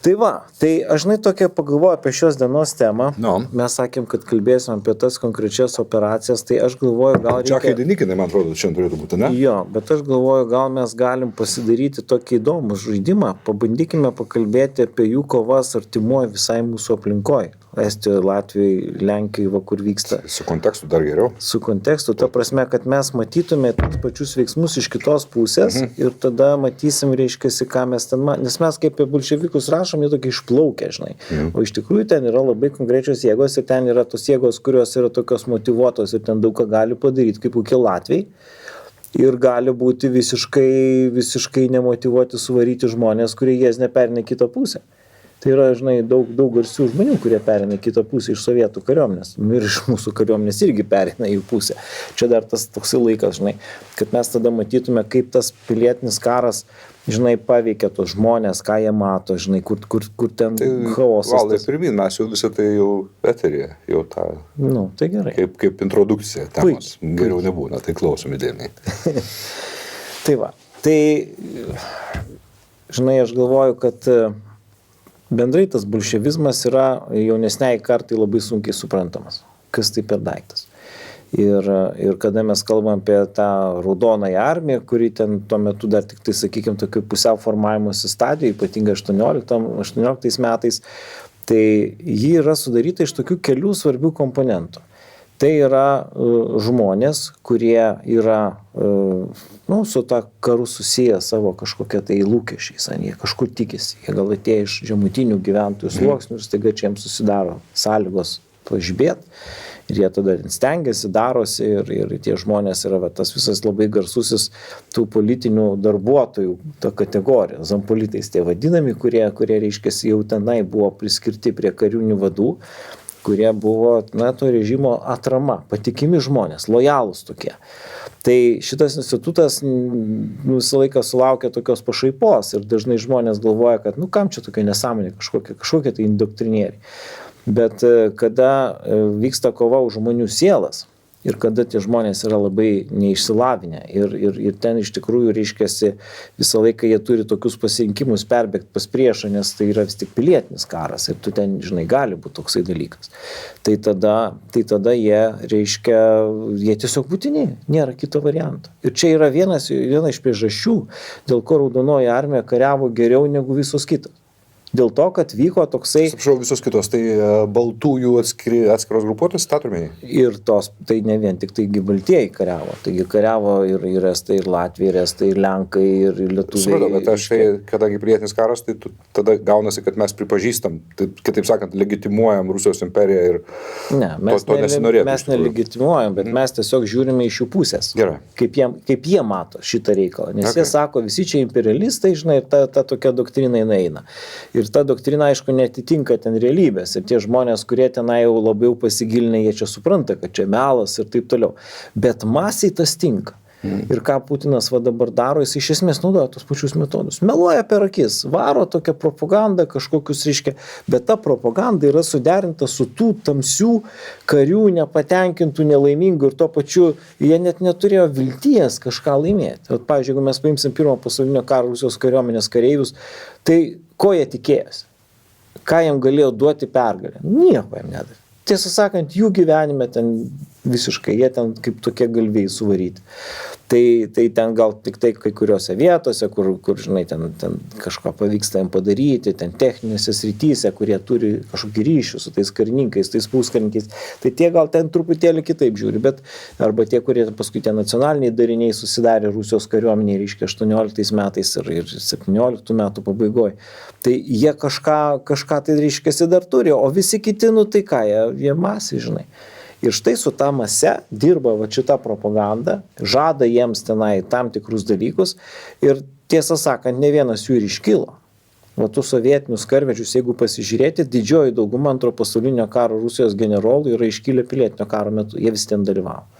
Tai va, tai aš žinai tokia pagalvoju apie šios dienos temą. No. Mes sakėm, kad kalbėsim apie tas konkrečias operacijas, tai aš galvoju, gal reikia... Čakai Denikinai, man atrodo, šiandien turėtų būti, ne? Jo, bet aš galvoju, gal mes galim pasidaryti tokį įdomų žaidimą, pabandykime pakalbėti apie jų kovas artimuoju visai mūsų aplinkoje. Estijoje, Latvijoje, Lenkijoje, va kur vyksta. Su kontekstu dar geriau. Su kontekstu, ta prasme, kad mes matytume tos pačius veiksmus iš kitos pusės ir tada matysim, reiškiasi, ką mes ten nes mes kaip apie bolševikus rašom, jie tokie išplaukia, žinai. O iš tikrųjų ten yra labai konkrečios jėgos ir ten yra tos jėgos, kurios yra tokios motyvuotos ir ten daug ką gali padaryti, kaip kokie Latviai. Ir gali būti visiškai nemotyvuoti suvaryti žmonės, kurie jas neperina kitą pusę. Tai yra, žinai, daug garsių žmonių, kurie perina kitą pusę iš sovietų kariuomenės. Ir iš mūsų kariuomenės irgi perina į pusę. Čia dar tas toksai laikas, žinai, kad mes tada matytume, kaip tas pilietinis karas, žinai, paveikia tos žmonės, ką jie mato, žinai, kur ten chaosas. Valdai pirmin, mes jau visą tai jau eterį, jau tą... Nu, tai gerai. Kaip introdukcija temos. Geriau nebūna, tai klausom įdėmiai. Tai va, tai, žinai, aš galvoju, kad bendrai tas bolševizmas yra jaunesniai kartai labai sunkiai suprantamas. Kas tai per daiktas. Ir kada mes kalbam apie tą raudonąją armiją, kuri ten tuo metu dar tik tai, sakykime, tokiu pusiau formavimuose stadijoje, ypatingai 18 metais, tai ji yra sudaryta iš tokių kelių svarbių komponentų. Tai yra žmonės, kurie yra su ta karu susiję savo kažkokia tai lūkesčiais, jie kažkur tikisi, jie gal atėjo iš žemutinių gyventojų sluoksnių ir staiga čia jiems susidaro sąlygos pažibėti ir jie tada stengiasi, darosi ir tie žmonės yra tas visas labai garsusis tų politinių darbuotojų ta kategorija, zampolitais tie vadinami, kurie reiškiasi jau tenai buvo priskirti prie kariūnių vadų, kurie buvo, to režimo atrama, patikimi žmonės, lojalūs tokie. Tai šitas institutas visą laiką sulaukia tokios pašaipos ir dažnai žmonės galvoja, kad kam čia tokia nesąmonė, kažkokie tai indoktrinieriai. Bet kada vyksta kova už žmonių sielas ir kada tie žmonės yra labai neišsilavinę ir ten iš tikrųjų reiškiasi visą laiką jie turi tokius pasirinkimus perbėgti pas priešą, nes tai yra vis tik pilietinis karas ir tu ten, žinai, gali būti toksai dalykas. Tai tada jie, reiškia, jie tiesiog būtini, nėra kito varianto. Ir čia yra viena iš priežasčių, dėl ko Raudonoji armija kariavo geriau negu visos kitos. Dėl to, kad vyko toksai... Sapšau, visos kitos, tai baltųjų atskiros grupuotės, tą turime? Ir tai ne vien tik taigi baltieji kariavo. Taigi kariavo ir estai, ir Latvijai, ir estai, ir Lenkai, ir lietuviai. Supratau, bet aš tai, kadangi pilietinis karas, tai tada gaunasi, kad mes pripažįstam, tai, kitaip sakant, legitimuojam Rusijos imperiją ir to nesinorėtų. Mes nelegitimuojam, bet mes tiesiog žiūrime iš jų pusės. Gerai. Kaip jie mato šitą reikalą. Nes jie sako, visi čia imperialistai, žinai, ir ta tokia doktrina eina. Ir ta doktrina, aišku, netitinka ten realybės. Ir tie žmonės, kurie tenai jau labiau pasigilinę, jie čia supranta, kad čia melas ir taip toliau. Bet masiai tas tinka. Ir ką Putinas dabar daro, jis iš esmės naudoja tos pačius metodus. Meluoja per akis, varo tokią propagandą, kažkokius reiškia, bet ta propaganda yra suderinta su tų tamsių karių, nepatenkintų, nelaimingų ir tuo pačiu jie net neturėjo vilties kažką laimėti. Pavyzdžiui, jeigu mes paimsim pirmo pasaulinio karo Rusijos kariuomenės kareivius, tai ko jie tikėjosi? Ką jiem galėjo duoti pergalę? Nieko jiem nedavė. Tiesą sakant, jų gyvenime ten visiškai, jie ten kaip tokie galvijai suvaryti. Tai ten gal tik tai kai kuriuose vietose, kur žinai, ten kažką pavyksta jiem padaryti, ten techninėse srityse, kurie turi kažkokį ryšį su tais karininkais, tais puskarininkais, tai tie gal ten truputėlį kitaip žiūri, bet arba tie, kurie paskui tie nacionaliniai dariniai susidarė Rusijos kariuomeniai, reiškia 18 metais ir 17 metų pabaigoje, tai jie kažką tai reiškiasi dar turi, o visi kiti, tai ką, jie masiai, žinai. Ir štai su ta mase dirba šita propaganda, žada jiems tenai tam tikrus dalykus ir tiesą sakant, ne vienas jų ir iškilo. Tų sovietinius karvedžius, jeigu pasižiūrėti, didžioji dauguma antro pasaulinio karo Rusijos generolų yra iškilę pilietinio karo metu, jie vis ten dalyvavo.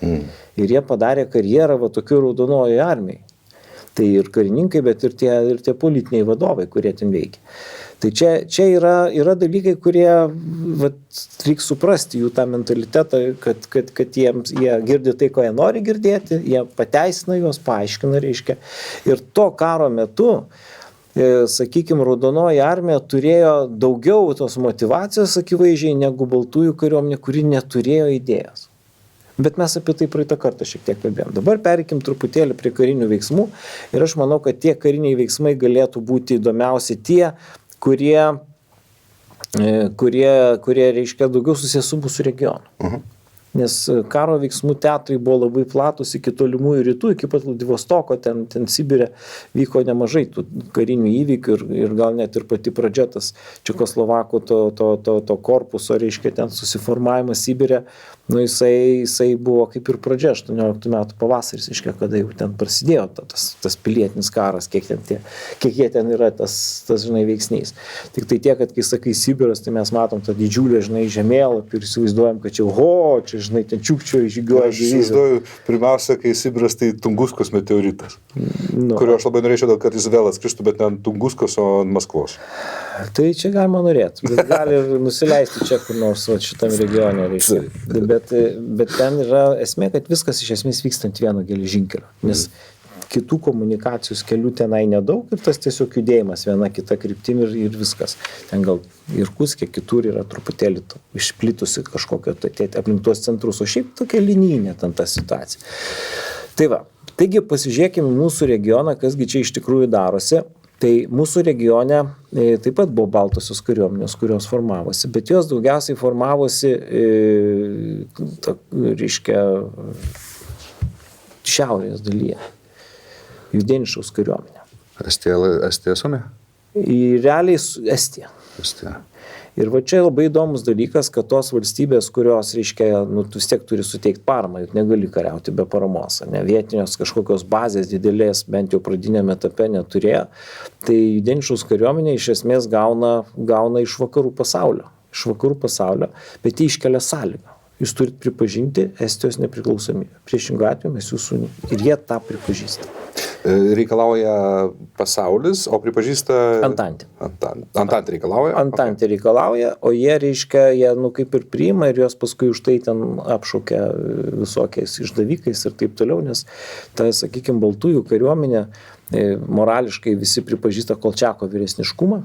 Ir jie padarė karjerą tokių Raudonojoje armijai. Tai ir karininkai, bet ir tie politiniai vadovai, kurie ten veikia. Tai čia yra dalykai, kurie reikia suprasti jų tą mentalitetą, kad jie girdi tai, ko jie nori girdėti, jie pateisina juos, paaiškina, reiškia. Ir to karo metu sakykime, Raudonoji armija turėjo daugiau tos motyvacijos akivaizdžiai negu baltųjų kariuomenė, kuri neturėjo idėjos. Bet mes apie tai praeitą kartą šiek tiek kalbėjom. Dabar pereikim truputėlį prie karinių veiksmų ir aš manau, kad tie kariniai veiksmai galėtų būti įdomiausi tie, kurie reiškia daugiau susijęs su mūsų regionu. Nes karo veiksmų teatrai buvo labai platus iki tolimųjų rytų, iki pat Vladivostoko, ten Sibire vyko nemažai tų karinių įvykių ir gal net ir pati pradžia tas Čekoslovakų to korpuso, reiškia, ten susiformavimas Sibire, nu jisai buvo kaip ir pradžia 18 metų pavasaris, reiškia, kada jau ten prasidėjo tas pilietinis karas, kiek jie ten yra tas žinai, veiksnys. Tik tai tiek, kad kai sakai Sibiras, tai mes matom tą didžiulę, žinai, žemėlapį ir įsivaizduojam, kad čia, žinai, ten čiukčioje žygiuoja. Aš įsivaizduoju, pirmiausia, kai Sibiras, tai Tunguskos meteoritas, kurio aš labai norėčiau, kad jis vėl atskristų, bet ne ant Tunguskos, o ant Maskvos. Tai čia galima norėti, bet gali ir nusileisti čia kur nors šitam regione. Bet ten yra esmė, kad viskas iš esmės vyksta ant vieno geležinkelio, nes kitų komunikacijos kelių tenai nedaug ir tas tiesiog judėjimas viena kita kryptim ir viskas. Ten gal Irkutske, kitur yra truputėlį išplitusi kažkokio aplink tuos centrus, o šiaip tokia linijinė ten ta situacija. Tai va, taigi pasižiūrėkime mūsų regioną, kasgi čia iš tikrųjų darosi. Tai mūsų regione taip pat buvo baltosios kariuomenės, kurios formavosi, bet jos daugiausiai formavosi, reiškia, šiaurės dalyje. Judenišaus kariuomenė. Estija, Suomija? Realiai Estija. Estija. Ir va čia labai įdomus dalykas, kad tos valstybės, kurios, reiškia, tu vis tiek turi suteikti paramą, juk negali kariauti be paramos, ne, vietinios kažkokios bazės didelės, bent jau pradinėme etape neturėjo, tai Judenišaus kariuomenė iš esmės gauna iš vakarų pasaulio, bet jie iškelia sąlygą. Jūs turit pripažinti Estijos nepriklausomybę. Priešingų atveju mes jūsų ir jie tą pripažįsta. Reikalauja pasaulis, o pripažįsta... Antantė. Antantė reikalauja? Antantė reikalauja, o jie, reiškia, jie kaip ir priima ir jos paskui už tai ten apšaukia visokiais išdavikais ir taip toliau, nes ta, sakykime, baltųjų kariuomenė morališkai visi pripažįsta Kolčiako vyresniškumą.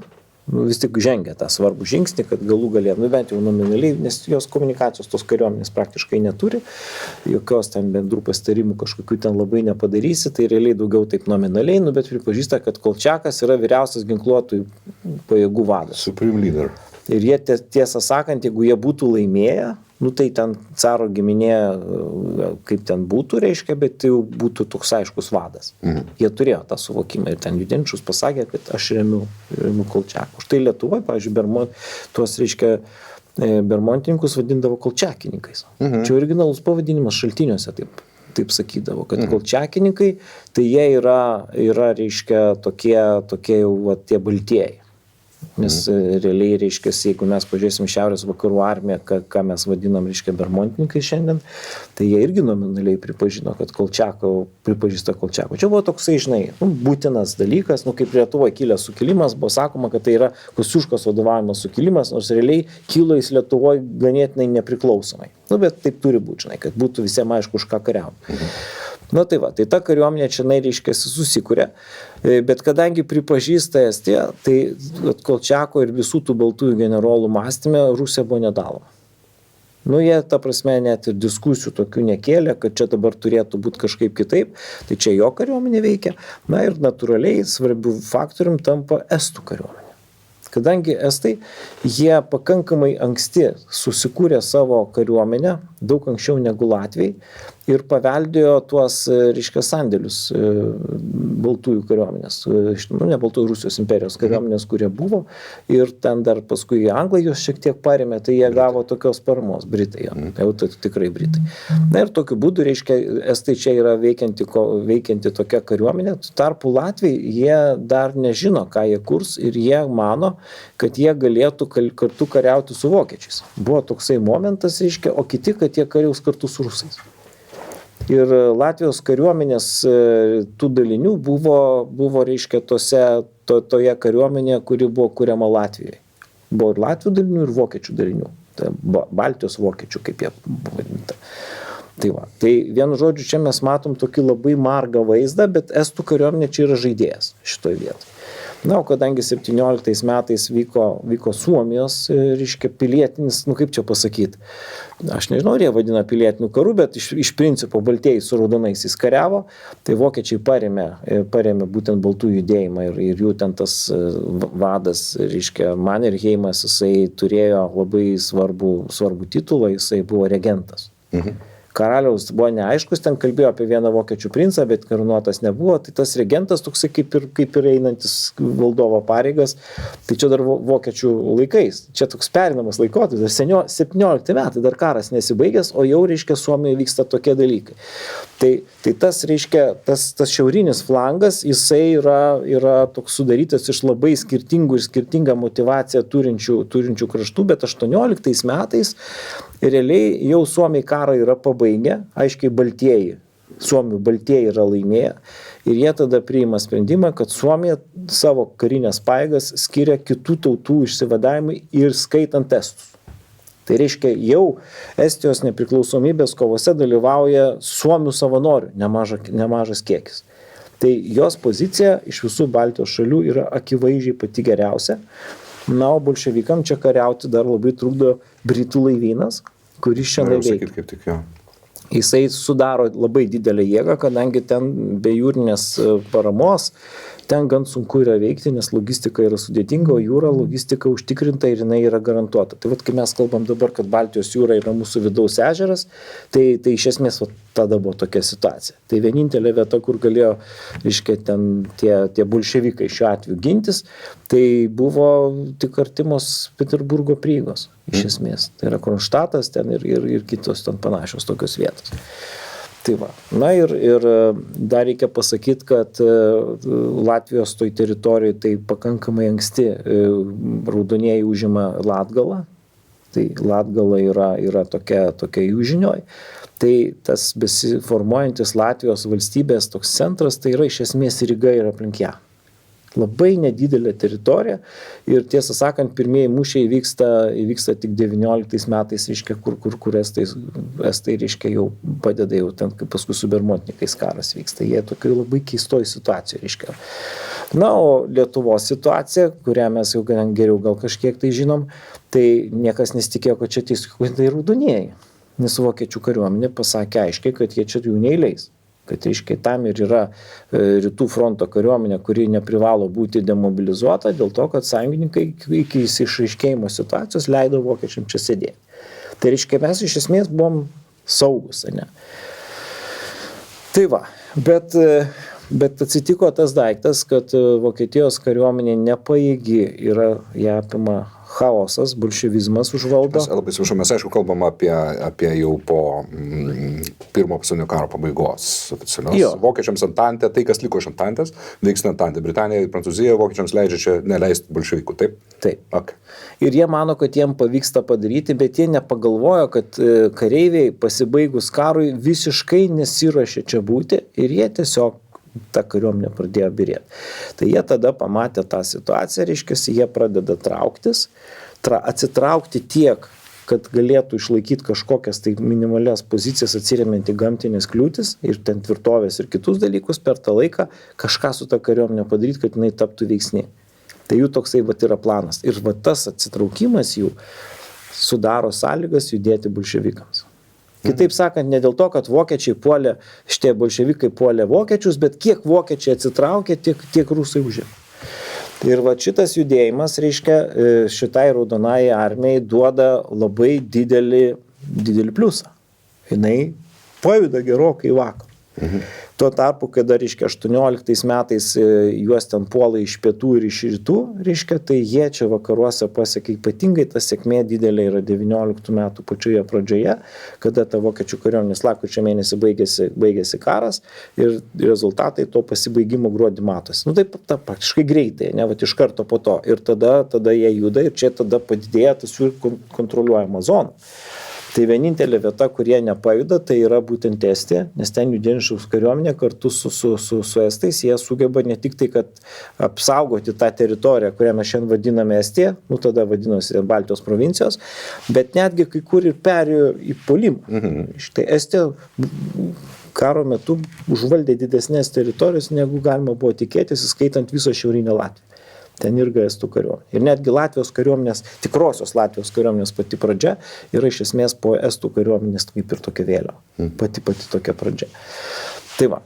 Vis tik žengia tą svarbų žingsnį, kad galų galė, bent jau nominaliai, nes jos komunikacijos tos kariuomenės praktiškai neturi, jokios ten bendrų pastarimų kažkokių ten labai nepadarysi, tai realiai daugiau taip nominaliai, bet pripažįsta, kad Kolčiakas yra vyriausias ginkluotųjų pajėgų vadas. Supreme leader. Ir jie, tiesą sakant, jeigu jie būtų laimėję, tai ten caro giminė, kaip ten būtų, reiškia, bet jau būtų toks aiškus vadas. Jie turėjo tą suvokimą ir ten Judenišus pasakė, kad aš remiu Kolčiaką. Štai Lietuvoje, pavyzdžiui, tuos, reiškia, bermontininkus vadindavo kolčiakininkais. Čia originalus pavadinimas šaltiniuose taip sakydavo, kad kolčiakininkai, tai jie yra reiškia, tokie jau tie baltieji. Nes realiai, reiškia, jeigu mes pažiūrėsim Šiaurės vakarų armiją, ką mes vadinam, reiškia, bermontininkai šiandien, tai jie irgi nominaliai pripažino, kad pripažįsta Kolčiako. Čia buvo toksai, žinai, būtinas dalykas, kaip Lietuvoje kilęs sukilimas, buvo sakoma, kad tai yra Kosciuškos vadovavimas sukilimas, nors realiai kilo jis Lietuvoje ganėtinai nepriklausomai. Bet taip turi būti, žinai, kad būtų visiems aišku, už ką kariauti. Tai va, tai ta kariuomenė čia, reiškia, susikūrė, bet kadangi pripažįsta Estiją, tai Kolčiako ir visų tų baltųjų generolų mąstyme Rusija buvo nedaloma. Jie, ta prasme, net ir diskusijų tokių nekėlė, kad čia dabar turėtų būti kažkaip kitaip, tai čia jo kariuomenė veikia, ir natūraliai svarbių faktorium tampa Estų kariuomenė. Kadangi Estai, jie pakankamai anksti susikūrė savo kariuomenę, daug anksčiau negu Latviai, ir paveldėjo tuos, reiškia, sandėlius baltųjų kariuomenės, ne baltųjų Rusijos imperijos kariuomenės, kurie buvo, ir ten dar paskui Anglai jos šiek tiek parėmė, tai jie gavo tokios paramos, Britai, jau tikrai Britai. Ir tokiu būdu, reiškia, Estai čia yra veikianti tokia kariuomenė, tarpu Latviai, jie dar nežino, ką jie kurs, ir jie mano, kad jie galėtų kartu kariauti su vokiečiais. Buvo toksai momentas, reiškia, o kiti, kad jie kariaus kartu su rusais. Ir Latvijos kariuomenės tų dalinių buvo reiškia, toje kariuomenėje, kuri buvo kuriama Latvijoje. Buvo ir Latvių dalinių, ir vokiečių dalinių. Tai Baltijos vokiečių, kaip jie buvo vadinta. Tai va, tai vienu žodžiu, čia mes matom tokį labai margą vaizdą, bet estų kariuomenė čia yra žaidėjas šitoj vietoj. Na, o kadangi 17 metais vyko Suomijos, reiškia, pilietinis, kaip čia pasakyti, aš nežinau, ar jie vadina pilietiniu karu, bet iš principo baltieji su raudonais įskariavo, tai vokiečiai parėmė būtent baltų judėjimą ir jų ten tas vadas, reiškia, Mannerheimas, jisai turėjo labai svarbų titulą, jisai buvo regentas. Karaliaus buvo neaiškus, ten kalbėjo apie vieną vokiečių princą, bet karūnuotas nebuvo, tai tas regentas toksai kaip ir einantis valdovo pareigas, tai čia dar vokiečių laikais, čia toks perinamas laikotarpis, 17 metai dar karas nesibaigęs, o jau, reiškia, Suomijoje vyksta tokie dalykai. Tai tas, reiškia, tas šiaurinis flangas, jisai yra toks sudarytas iš labai skirtingų ir skirtingą motivaciją turinčių kraštų, bet 18 metais realiai jau Suomiai karą yra pabaigę, aiškiai Suomių baltieji yra laimėję ir jie tada priima sprendimą, kad Suomija savo karinės pajėgas skiria kitų tautų išsivadavimui ir skaitant estus. Tai reiškia, jau Estijos nepriklausomybės kovose dalyvauja Suomių savanorių nemažas kiekis. Tai jos pozicija iš visų Baltijos šalių yra akivaizdžiai pati geriausia. Na, o bolševikam čia kariauti dar labai trukdo Britų laivynas, kuris čia neveikia. Jisai sudaro labai didelę jėgą, kadangi ten be jūrinės paramos, ten gan sunku yra veikti, nes logistika yra sudėtinga, o jūra logistika užtikrinta ir jinai yra garantuota. Tai kai mes kalbam dabar, kad Baltijos jūra yra mūsų vidaus ežeras, tai iš esmės tada buvo tokia situacija. Tai vienintelė vieta, kur galėjo, reiškia, ten tie bolševikai šiuo atveju gintis, tai buvo tik artimos Peterburgo prieigos, iš esmės. Tai yra Kronštatas ten ir kitos ten panašios tokios vietos. Tai va. Na ir dar reikia pasakyti, kad Latvijos toj teritorijai tai pakankamai anksti raudonieji užima Latgalą. Tai Latgala yra tokia jų žinioj. Tai tas besiformuojantis Latvijos valstybės toks centras, tai yra iš esmės Ryga ir aplink ją. Labai nedidelė teritorija ir tiesą sakant, pirmieji mūšiai įvyksta tik 19 metais, reiškia, kur estai, reiškia, jau padeda jau ten, kaip paskui su bermontininkais karas vyksta. Jie tokia labai keistoj situacijoje, reiškia. Na, o Lietuvos situacija, kurią mes jau geriau gal kažkiek tai žinom, tai niekas nesitikėjo, kad čia tiesiog tai raudonieji. Nes vokiečių kariuomenė pasakė aiškiai, kad jie čia jų neįleis. Kad, reiškia, tam ir yra rytų fronto kariuomenė, kuri neprivalo būti demobilizuota dėl to, kad sąjungininkai iki išaiškėjimo situacijos leido vokiečiam čia sėdėti. Tai, reiškia, mes iš esmės buvom saugus, ne? Tai va, bet atsitiko tas daiktas, kad Vokietijos kariuomenė nepajėgi yra, ją apima chaosas, bolševizmas užvaldo. Labai atsiprašau, mes aišku kalbam apie jau po pirmo pasaulinio karo pabaigos oficialios. Vokiečiams Antantė, tai kas liko iš Antantės, veiksna Antantė. Britanija, Prancūzija, vokiečiams leidžia čia neleisti bolševikų, taip? Taip. Okay. Ir jie mano, kad jiem pavyksta padaryti, bet jie nepagalvojo, kad kareiviai pasibaigus karui visiškai nesiruošė čia būti ir jie tiesiog ta kariuomenė pradėjo byrėti. Tai jie tada pamatė tą situaciją, reiškia, jie pradeda trauktis, atsitraukti tiek, kad galėtų išlaikyti kažkokias tai minimalias pozicijas atsiremiant į gamtinės kliūtis ir ten tvirtovės ir kitus dalykus per tą laiką kažką su ta kariuomenė padaryti, kad jinai taptų veiksni. Tai jų toksai yra planas. Ir tas atsitraukimas jų sudaro sąlygas judėti bolševikams. Kitaip sakant, ne dėl to, kad vokiečiai puolė, šitie bolševikai puolė vokiečius, bet kiek vokiečiai atsitraukė, tiek rusai užėmė. Ir va šitas judėjimas, reiškia, šitai raudonai armijai duoda labai didelį pliusą. Jinai pajuda gerokai į vakarą. Tuo tarpu, kada, reiškia, 18 metais juos ten puola iš pietų ir iš rytų, reiškia, tai jie čia vakaruose pasiekė ypatingai, ta sėkmė didelė yra 19 metų pačioje pradžioje, kada ta vokiečių kariuomenės lapkričio mėnesį baigėsi karas ir rezultatai to pasibaigimo gruodį matosi. Nu taip praktiškai greitai, ne, vat iš karto po to. Ir tada jie juda ir čia tada padidėja tas jų kontroliuojama zona. Tai vienintelė vieta, kur jie nepajuda, tai yra būtent Estija, nes ten Judėniškos kariuomenė kartu su estais, jie sugeba ne tik tai, kad apsaugoti tą teritoriją, kurią mes šiandien vadiname Estija, tada vadinosi Baltijos provincijos, bet netgi kai kur ir perėjo į puolimą. Štai Estija karo metu užvaldė didesnės teritorijos, negu galima buvo tikėtis, įskaitant viso šiaurinę Latviją. Ten irgi estų kariuomenė. Ir netgi Latvijos kariuomenės, tikrosios Latvijos kariuomenės pati pradžia yra iš esmės po estų kariuomenės kaip ir tokia vėliava. Pati tokia pradžia. Tai va.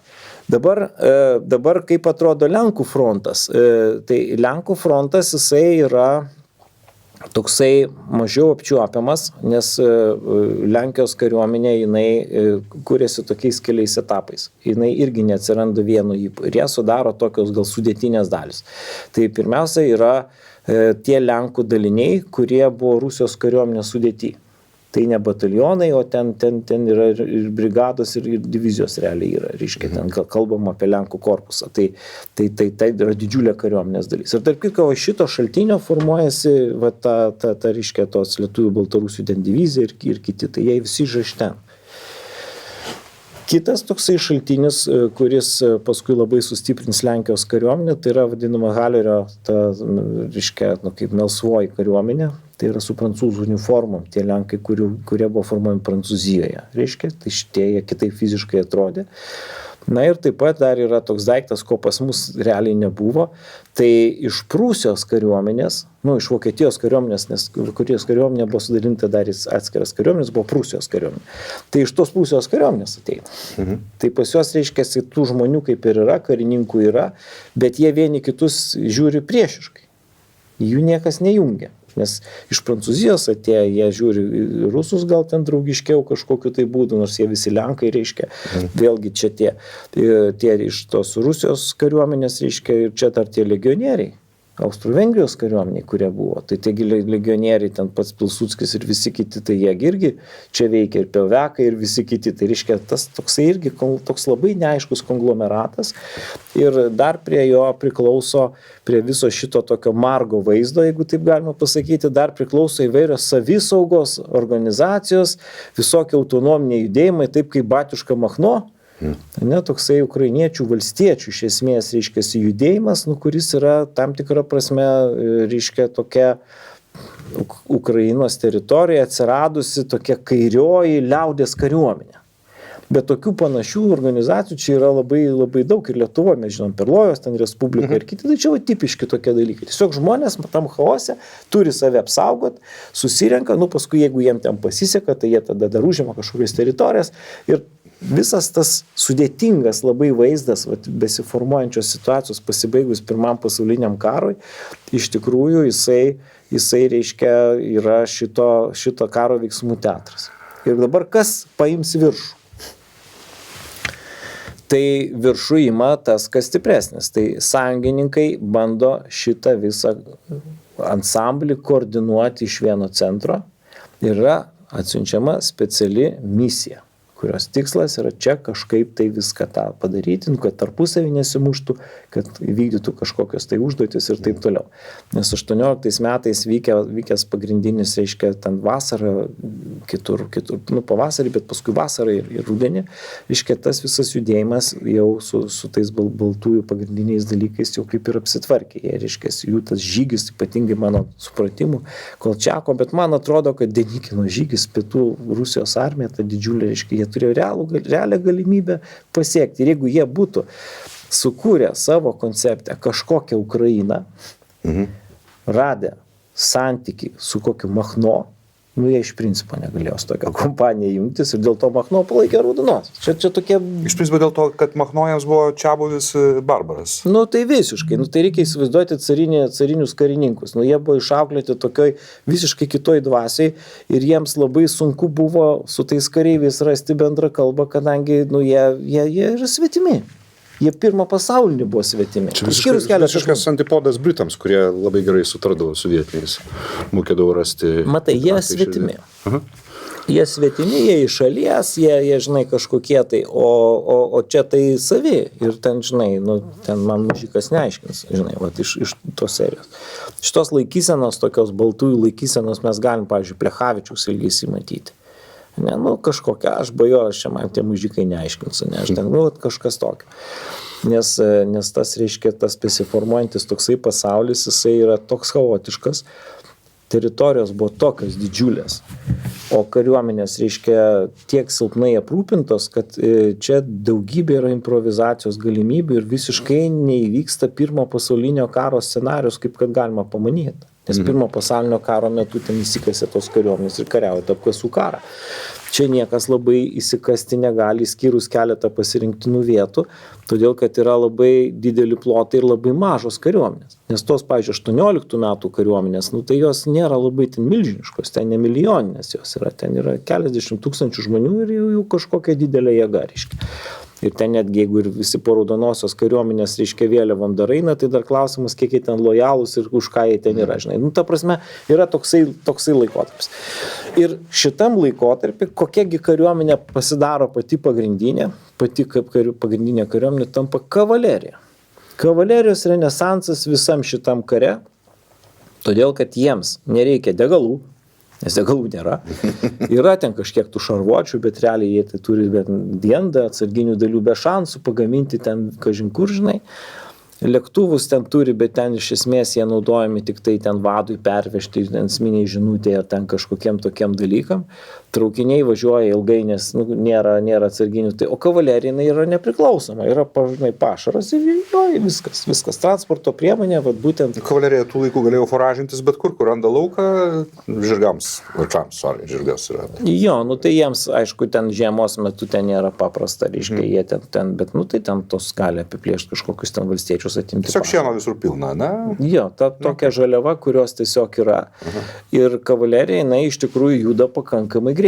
Dabar kaip atrodo Lenkų frontas. Tai Lenkų frontas jisai yra toksai mažiau apčiuopiamas, nes Lenkijos kariuomenė jinai kūrėsi tokiais keliais etapais. Jinai irgi neatsiranda vienu ypu. Ir jie sudaro tokios gal sudėtinės dalis. Tai pirmiausia yra tie Lenkų daliniai, kurie buvo Rusijos kariuomenės sudėty. Tai ne batalionai, o ten yra ir brigados, ir divizijos realiai yra. Reiškia, ten kalbama apie Lenkų korpusą. Tai yra didžiulė kariuomenės dalis. Ir tarp kitko, šito šaltinio formuojasi reiškia, tos lietuvių Baltarusių ten divizija ir kiti. Tai jie visi iš ten. Kitas toksai šaltinis, kuris paskui labai sustiprins Lenkijos kariuomenę, tai yra vadinama Halerio, reiškia, kaip melsvoji kariuomenė. Tai yra su prancūzų uniformom, tie Lenkai, kurie buvo formuojami Prancūzijoje. Reiškia, tai šitie jie kitaip fiziškai atrodė. Na ir taip pat dar yra toks daiktas, ko pas mus realiai nebuvo. Tai iš Prūsijos kariuomenės, iš Vokietijos kariuomenės, nes Vokietijos kariuomenė buvo sudalinta dar atskiras kariuomenės, buvo Prūsijos kariuomenė. Tai iš tos Prūsijos kariuomenės ateina. Tai pas juos reiškia, tų žmonių kaip ir yra, karininkų yra, bet jie vieni kitus žiūri priešiškai. Jų niekas nejungia. Nes iš Prancūzijos atėję, jie žiūri rusus gal ten draugiškiau kažkokiu tai būdu, nors jie visi Lenkai, reiškia. Vėlgi čia tie iš tos Rusijos kariuomenės, reiškia, ir čia dar tie legionieriai. Austro-Vengrijos kariuomeniai, kurie buvo. Tai taigi legionieriai, ten pats Pilsudskis ir visi kiti, tai jie irgi čia veikia ir Pelvekai ir visi kiti. Tai reiškia, tas toksai irgi toks labai neaiškus konglomeratas. Ir dar prie jo priklauso, prie viso šito tokio margo vaizdo, jeigu taip galima pasakyti, dar priklauso įvairios savisaugos organizacijos, visokie autonominiai judėjimai, taip kaip Batiuška Machno. Toksai ukrainiečių valstiečių iš esmės reiškiasi judėjimas, kuris yra tam tikra prasme reiškia tokia Ukrainos teritorija atsiradusi tokia kairioji liaudės kariuomenė. Bet tokių panašių organizacijų čia yra labai, labai daug ir Lietuvoje, mes žinom, Perlojos, ten Respublika ir kiti, tai čia tipiški tokie dalykai. Tiesiog žmonės tam chaose turi save apsaugot, susirenka, paskui jeigu jiem ten pasiseka, tai jie tada dar užima kažkokias teritorijas ir visas tas sudėtingas labai vaizdas besiformuojančios situacijos pasibaigus Pirmam pasauliniam karui, iš tikrųjų jisai reiškia yra šito karo veiksmų teatras. Ir dabar kas paims viršų? Tai viršų ima tas, kas stipresnis. Tai sąjungininkai bando šitą visą ansamblį koordinuoti iš vieno centro ir yra atsiunčiama speciali misija, kurios tikslas yra čia kažkaip tai viską tą padaryti, kad tarpusavį nesimuštų, kad vykdytų kažkokios tai užduotis ir taip toliau. Nes 18 metais vykęs pagrindinis, reiškia, ten vasarą, kitur, pavasarį, bet paskui vasarą ir rudenį, reiškia, tas visas judėjimas jau su tais baltųjų pagrindiniais dalykais jau kaip ir apsitvarkė. Jie, reiškia, jų tas žygis, ypatingai mano supratimu, Kolčiako, bet man atrodo, kad Denikino žygis, pietų Rusijos armija, ta didžiulė, reiškia, jie turėjo realią galimybę pasiekti. Ir jeigu jie būtų sukūrę savo konceptą kažkokią Ukrainą, radę santykį su kokiu Machno, jie iš principo negalėjo su tokia kompanija jungtis ir dėl to Machno palaikė Raudonos. Čia tokie... Iš principo dėl to, kad Machnojams buvo čiabuvis barbaras. Tai visiškai. Tai reikia įsivaizduoti carinius karininkus. Jie buvo išauklėti tokioj visiškai kitoj dvasiai ir jiems labai sunku buvo su tais kareiviais rasti bendrą kalbą, kadangi jie yra svetimi. Jie pirmą pasaulinį buvo svetimi. Čia visiškas antipodas Britams, kurie labai gerai sutardavo su vietiniais. Mokėdavo rasti... Matai, jie svetimi. Jie svetimi, jie iš šalies, jie žinai, kažkokie tai, o čia tai savi. Ir ten, žinai, ten man mužikas neaiškins, žinai, iš tos serijos. Šitos laikysenos, tokios baltųjų laikysenos mes galim, pavyzdžiui, Plechavičiaus elgesį matyti. Ne, nu, kažkokia, aš bajoras čia man tie mužikai neaiškinsiu, ne, aš ten, nu, kažkas tokio. Nes tas, reiškia, tas besiformuojantis toksai pasaulis, jisai yra toks chaotiškas, teritorijos buvo tokios didžiulės, o kariuomenės, reiškia, tiek silpnai aprūpintos, kad čia daugybė yra improvizacijos galimybių ir visiškai neįvyksta pirmo pasaulinio karo scenarius, kaip kad galima pamanyti. Nes pirmo pasaulinio karo metu ten įsikasė tos kariuomenės ir kariauja apkasų karą. Čia niekas labai įsikasti negali, skyrus keletą pasirinktinų vietų, todėl kad yra labai dideli plotai ir labai mažos kariuomenės. Nes tos, pavyzdžiui, 18 metų kariuomenės, nu, tai jos nėra labai ten milžiniškos, ten ne milijoninės jos yra, ten yra keliasdešimt tūkstančių žmonių ir jau kažkokia didelė jėga, reiškia. Ir ten netgi, jeigu ir visi po raudonosios kariuomenės, reiškia, vėliavom dar eina, tai dar klausimas, kiek jie ten lojalūs ir už ką jie ten yra, žinai. Nu, ta prasme, yra toksai laikotarpis. Ir šitam laikotarpį, kokiagi kariuomenė pasidaro pati pagrindinė, pati kaip pagrindinė kariuomenė tampa kavalerija. Kavalerijos renesansas visam šitam kare, todėl kad jiems nereikia degalų, nes degalų nėra. Yra ten kažkiek tų šarvuočių, bet realiai jie tai turi diendą, atsarginių dalių be šansų pagaminti ten kažin kur, žinai. Lėktuvus ten turi, bet ten iš esmės jie naudojami tik tai ten vadui pervežti, ten esminiai žinutė ar ten kažkokiem tokiem dalykam. Traukiniai važiuoja ilgai, nes nėra atsarginių. O kavalerija yra nepriklausoma, yra pašaras ir jo, viskas. Transporto priemonė, vat būtent. Kavalerija tų laikų galėjo foražintis bet kur randa lauką žirgams, žirgas yra. Jo, nu tai jiems, aišku, ten žiemos metu ten nėra paprasta, reiškia, jie ten, bet nu tai ten tos gali apiplėšti kažkokius ten valstiečius atimti. Tiesiog šieno visur pilna, ne? Jo, tokia žaliava, kurios tiesiog yra. Ir kavalerija, jinai iš tikrųjų juda pakankamai greitai.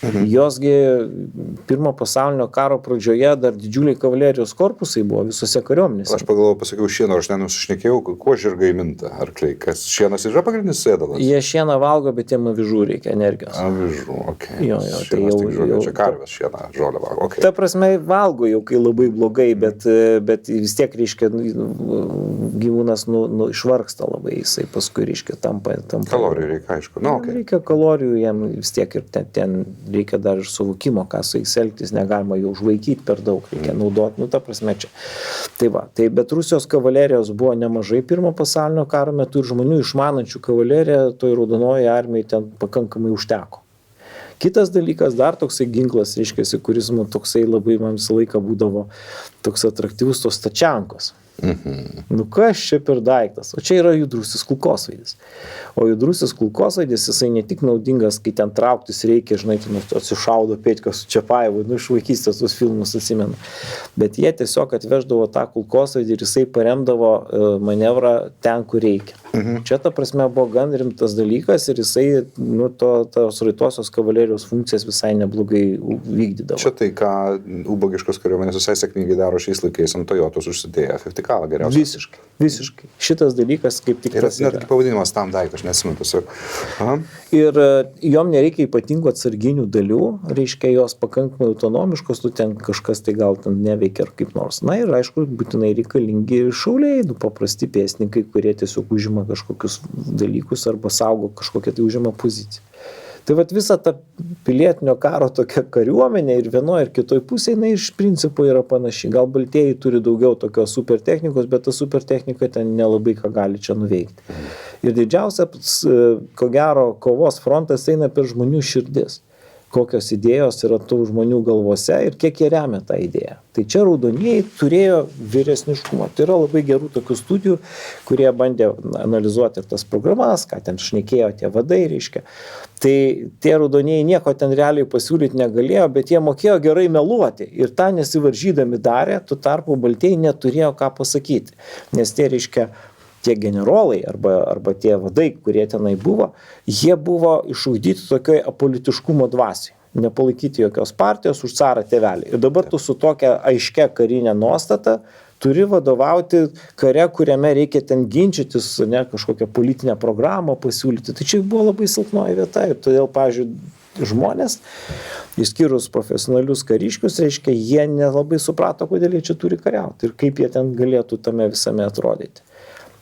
Josgi pirmo pasaulinio karo pradžioje dar didžiuliai kavalerijos korpusai buvo visose kariuomenėse. Aš pasakiau šieno, aš nenusišnekėjau, kuo žirgai minta, arkliai, kas šienas yra pagrindinis ėdalas? Jie šieną valgo, bet jiem avižų reikia energijos. Avižų, okei. Jo, tai jau čia karvės šieną, žolę valgo, okei. Ta prasme, valgo jau, kai labai blogai, bet vis tiek, reiškia, gyvūnas išvargsta labai, jisai paskui, reiškia, tampa. Kalorijų reikia, aišku. Reikia kalorijų, jiem vis tiek ir ten reikia dar ir suvokimo, ką su jais elgtis, negalima jau užvaikyti per daug, reikia naudoti, ta prasme čia. Tai va, bet Rusijos kavalerijos buvo nemažai pirmo pasaulinio karo metu ir žmonių išmanančių kavaleriją, toj raudonoje armijai ten pakankamai užteko. Kitas dalykas, dar toksai ginklas, reiškia, kuris toksai labai man visą laiką būdavo toks atraktyvus, tos tačiankos. Nu kas čia per daiktas? O čia yra judrusis kulkosvaidis. O judrusis kulkosvaidis, jisai ne tik naudingas, kai ten trauktis reikia, žinai, atsišaudo Peťka su Čiapaivu, iš vaikystės tuos filmus atsimenu. Bet jie tiesiog atveždavo tą kulkosvaidį ir jisai paremdavo manevrą ten, kur reikia. Čia ta prasme buvo gan rimtas dalykas ir jisai tos raitosios kavalerijos funkcijas visai neblogai vykdydavo. Čia tai, ką ubagiškos kariuomenės visai sėkmingai daro šiais laikais ant Toyotos užsidėję Fiftikalą geriausiai. Visiškai. Šitas dalykas kaip tik tas yra. Net pavadinimas tam daiktas, aš neatsimenu tiesiog. Ir jom nereikia ypatingų atsarginių dalių, reiškia jos pakankamai autonomiškos, tu ten kažkas tai gal ten neveikia ar kaip nors. Na ir aišku, būtinai reikalingi šauliai, paprasti pėstininkai, kurie tiesiog užima kažkokius dalykus arba saugo kažkokią tai užima poziciją. Tai vat visa ta pilietinio karo tokia kariuomenė ir vienoje ir kitoje pusėje, jinai iš principo yra panaši. Gal baltieji turi daugiau tokios super technikos, bet ta super technika ten nelabai ką gali čia nuveikti. Ir didžiausia, ko gero, kovos frontas eina per žmonių širdis. Kokios idėjos yra tų žmonių galvose ir kiek jie remia tą idėją. Tai čia raudonieji turėjo vyresniškumą. Tai yra labai gerų tokių studijų, kurie bandė analizuoti ir tas programas, ką ten šnekėjo tie vadai, reiškia. Tai tie raudonieji nieko ten realiai pasiūlyti negalėjo, bet jie mokėjo gerai meluoti. Ir tą nesivaržydami darė, tuo tarpu baltieji neturėjo ką pasakyti. Nes tie, reiškia, tie generolai arba tie vadai, kurie tenai buvo, jie buvo išugdyti tokioj apolitiškumo dvasiai. Nepalaikyti jokios partijos už carą tėvelį. Ir dabar tu su tokia aiškia karinė nuostata turi vadovauti kare, kuriame reikia ten ginčytis, ne, kažkokią politinę programą pasiūlyti. Tai čia buvo labai silpnoji vieta ir todėl, pavyzdžiui, žmonės, išskyrus profesionalius kariškius, reiškia, jie nelabai suprato, kodėl jie čia turi kariauti ir kaip jie ten galėtų tame visame atrodyti.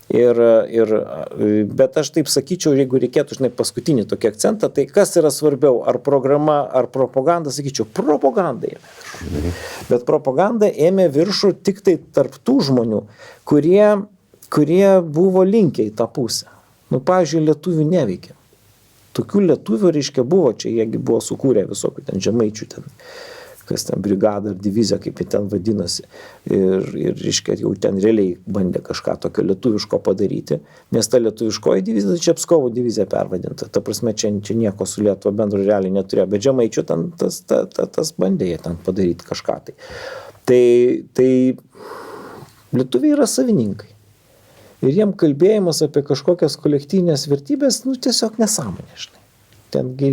Bet aš taip sakyčiau, jeigu reikėtų, žinai, paskutinį tokį akcentą, tai kas yra svarbiau, ar programa, ar propaganda, sakyčiau, propaganda ėmė viršų. Bet propaganda ėmė viršų tik tai tarp tų žmonių, kurie buvo linkę į tą pusę. Pavyzdžiui, lietuvių neveikia. Tokių lietuvių, reiškia, buvo čia, jiegi buvo sukūrę visokių ten žemaičių, ten, kas ten brigada ar divizija, kaip jie ten vadinasi. Ir reiškia, jau ten realiai bandė kažką tokio lietuviško padaryti, nes ta lietuviškoji divizija, čia Pskovo divizija pervadinta. Ta prasme, čia nieko su Lietuva bendro realiai neturėjo, bet žemaičių ten tas bandė jie ten padaryti kažką tai. Tai lietuviai yra savininkai. Ir jiem kalbėjimas apie kažkokias kolektyvinės vertybės, tiesiog nesąmonė, žinai. Tengi,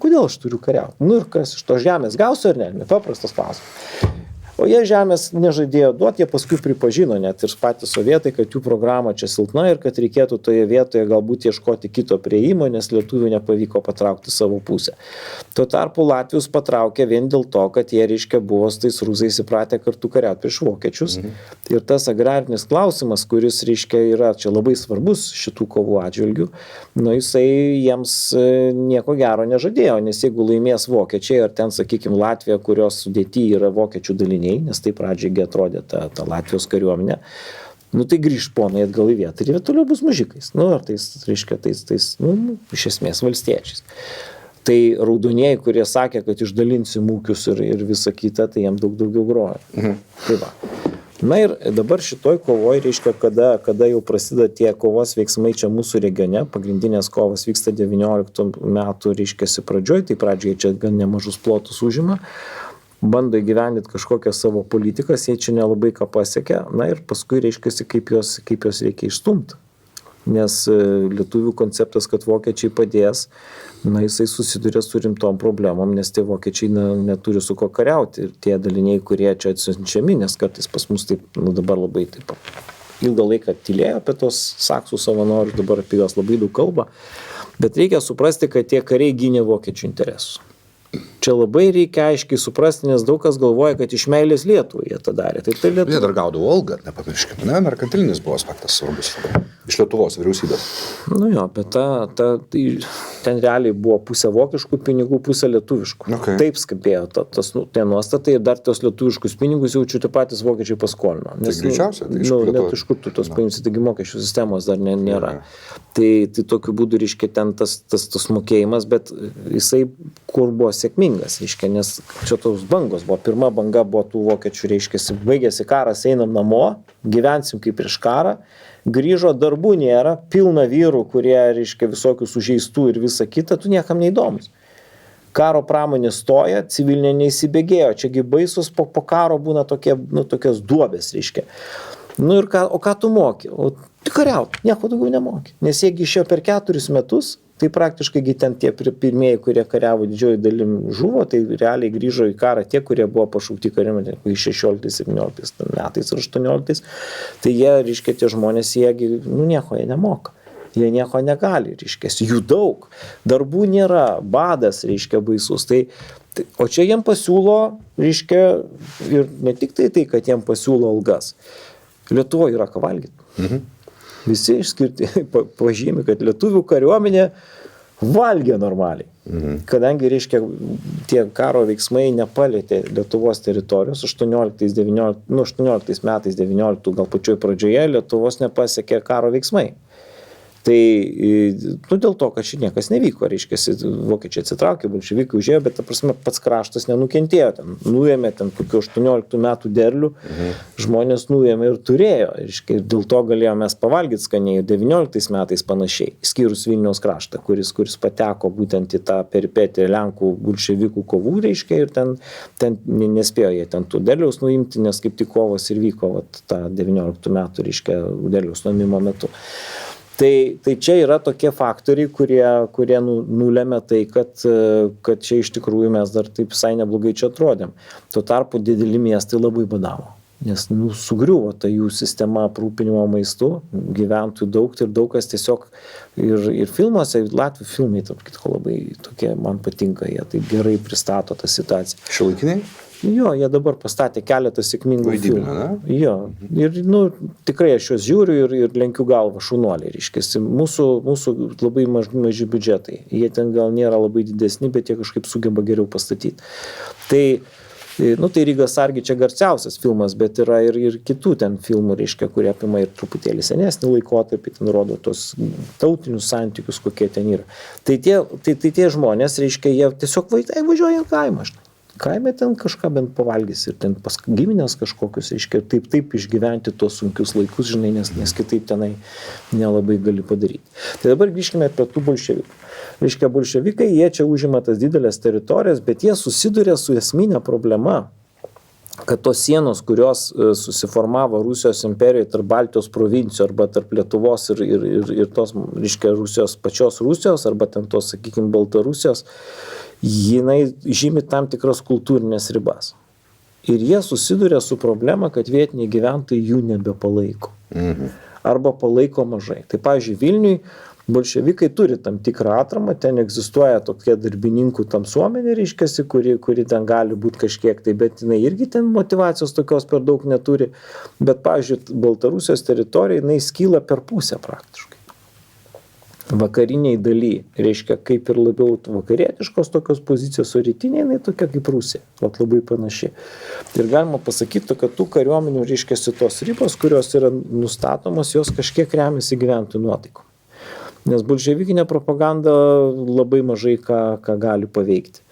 kodėl aš turiu kariauti? Ir kas iš to žemės gausiu ar ne? Paprastas klausimas. O jie žemės nežadėjo duoti, jie paskui pripažino net ir patys sovietai, kad jų programa čia silpna ir kad reikėtų toje vietoje galbūt ieškoti kito prieimo, nes lietuvių nepavyko patraukti savo pusę. Tuo tarpu Latvijos patraukė vien dėl to, kad jie, reiškia, buvo su tais rusais įpratę kartu kariauti prieš vokiečius. Ir tas agrarinis klausimas, kuris, reiškia, yra čia labai svarbus šitų kovų atžvilgių, jisai jiems nieko gero nežadėjo, nes jeigu laimės vokiečiai, ar ten, sakykime, Latvija, kurios sudėty yra vokiečių daliniai, nes tai pradžiai atrodė ta Latvijos kariuomenė, tai grįž ponai atgal į vietą ir jie toliau bus mužikais. Ar tais, reiškia, iš esmės valstiečiais. Tai raudonieji, kurie sakė, kad išdalinsim ūkius ir visą kitą, tai jiem daug daugiau groja. Tai va. Ir dabar šitoj kovoj, reiškia, kada jau prasideda tie kovos veiksmai čia mūsų regione, pagrindinės kovos vyksta 19 metų, reiškia, pradžioj, tai pradžioj čia gan nemažus plotus užima, bando įgyvendinti kažkokią savo politikas, jie čia nelabai ką pasiekia, ir paskui reiškiasi, kaip jos reikia išstumti. Nes lietuvių konceptas, kad vokiečiai padės, jisai susiduria su rimtom problemom, nes tie vokiečiai neturi su ko kariauti. Ir tie daliniai, kurie čia atsiunčiami, nes kartais pas mus taip, dabar labai taip ilgą laiką tylėjo apie tos saksų savanorius, dabar apie juos labai daug kalba. Bet reikia suprasti, kad tie kariai gynė vokiečių interesus. Čia labai reikia aiškiai suprasti, nes daug kas galvoja, kad iš meilės Lietuvai jie tą darė. Jie dar gaudavo algą, nepamirškime, merkantilinis buvo aspektas svarbus. Iš Lietuvos vyriausybės. Bet ten realiai buvo pusė vokiškų pinigų, pusė lietuviškų. Okay. Taip skambėjo tie nuostatai ir dar tos lietuviškus pinigus jaučiu tie patys vokiečiai paskolino. Nes, tai greičiausia, net iš kur tu tos paimsi, taigi mokesčių sistemos dar nėra. Tai tokiu būdu, reiškia, ten tas mokėjimas, bet jisai kur buvo sėkmingas, reiškia, nes čia tos bangos buvo. Pirma banga buvo tų vokiečių, reiškia, baigėsi karas, einam namo, gyvensim kaip prieš karą, grįžo, darbų nėra, pilna vyrų, kurie, reiškia, visokių sužeistų ir visa kita, tu niekam neįdomus. Karo pramonė stoja, civilinė neįsibėgėjo, čiagi baisus po karo būna tokios duobės, reiškia. O ką tu moki? O tu kariaut, nieko daugiau nemoki. Nes jeigu išėjo per 4 metus, tai praktiškai ten tie pirmieji, kurie kariavo didžioji dalim žuvo, tai realiai grįžo į karą tie, kurie buvo pašaukti kariuomenę 16, 17 metais ar 18, tai jie, reiškia, tie žmonės, nieko jie nemoka. Jie nieko negali, reiškia, jų daug, darbų nėra, badas, reiškia, baisus. O čia jiem pasiūlo, reiškia, ir ne tik tai, kad jiem pasiūlo algas. Lietuvoje yra ką valgyti. Visi išskirti pažymi, kad lietuvių kariuomenė valgė normaliai. Kadangi, reiškia, tie karo veiksmai nepalėtė Lietuvos teritorijos 18 metais, 19, gal pačioj pradžioje Lietuvos nepasiekė karo veiksmai. Tai dėl to, kad čia niekas nevyko, reiškia, vokiečiai atsitraukė, bolševikai užėjo, bet, ta prasme, pats kraštas nenukentėjo, nuėmė kokių 18 metų derlių, žmonės nuėmė ir turėjo, reiškia, ir dėl to galėjome mes pavalgyti skaniai ir 19 metais panašiai, skyrus Vilniaus kraštą, kuris pateko būtent į tą peripetį Lenkų bolševikų kovų, reiškia, ir ten nespėjo jie ten tų derliaus nuimti, nes kaip tik kovos ir vyko tą 19 metų, reiškia, derliaus nuėmimo metu. Tai čia yra tokie faktoriai, kurie nulėmė tai, kad čia iš tikrųjų mes dar taip visai neblogai čia atrodėm. Tuo tarpu dideli miestai labai badavo, nes sugriuvo ta jų sistema aprūpinimo maistu, gyventojų daug ir daug kas tiesiog ir filmuose, latvių filmai, tarp kitko, labai tokie man patinka, jie taip gerai pristato tą situaciją. Šiuolaikiniai? Jo, jie dabar pastatė keletą sėkmingų Vaidybinio, filmų. ne? Jo, ir, tikrai aš juos žiūriu ir lenkiu galvą, šaunuoliai, reiškiasi. Mūsų labai maži biudžetai. Jie ten gal nėra labai didesni, bet jie kažkaip sugeba geriau pastatyti. Tai Rygas Sargi čia garsiausias filmas, bet yra ir kitų ten filmų, reiškia, kurie apima ir truputėlį senesnį laikotarpį, ten rodo tos tautinius santykius, kokie ten yra. Tai tie žmonės, reiškia, jie tiesiog važiuoja į kaimą. Kaime ten kažką bent pavalgys ir ten pas giminės kažkokius, reiškia, taip išgyventi tuos sunkius laikus, žinai, nes kitaip tenai nelabai gali padaryti. Tai dabar grįžkime prie tų bolševikų. Reiškia, bolševikai, jie čia užima tas didelės teritorijas, bet jie susiduria su esminė problema, kad tos sienos, kurios susiformavo Rusijos imperijoje tarp Baltijos provincijų arba tarp Lietuvos ir tos, reiškia, pačios Rusijos arba ten tos, sakykime, Baltarusijos, jinai žymi tam tikras kultūrinės ribas. Ir jie susiduria su problema, kad vietiniai gyventojai jų nebepalaiko. Arba palaiko mažai. Tai, pavyzdžiui, Vilniui bolševikai turi tam tikrą atramą, ten egzistuoja tokie darbininkų tamsuomenė, reiškiasi, kuri ten gali būti kažkiek tai, bet jinai irgi ten motyvacijos tokios per daug neturi. Bet, pavyzdžiui, Baltarusijos teritorija, jinai skyla per pusę praktiškai. Vakariniai daly, reiškia, kaip ir labiau vakarietiškos tokios pozicijos, o rytiniai, jinai tokia kaip Rusija, labai panaši. Ir galima pasakyti, kad tų kariuomenių, reiškia, tos ribos, kurios yra nustatomos, jos kažkiek remiasi gyventojų nuotaikom. Nes bolševikinė propaganda labai mažai ką gali paveikti.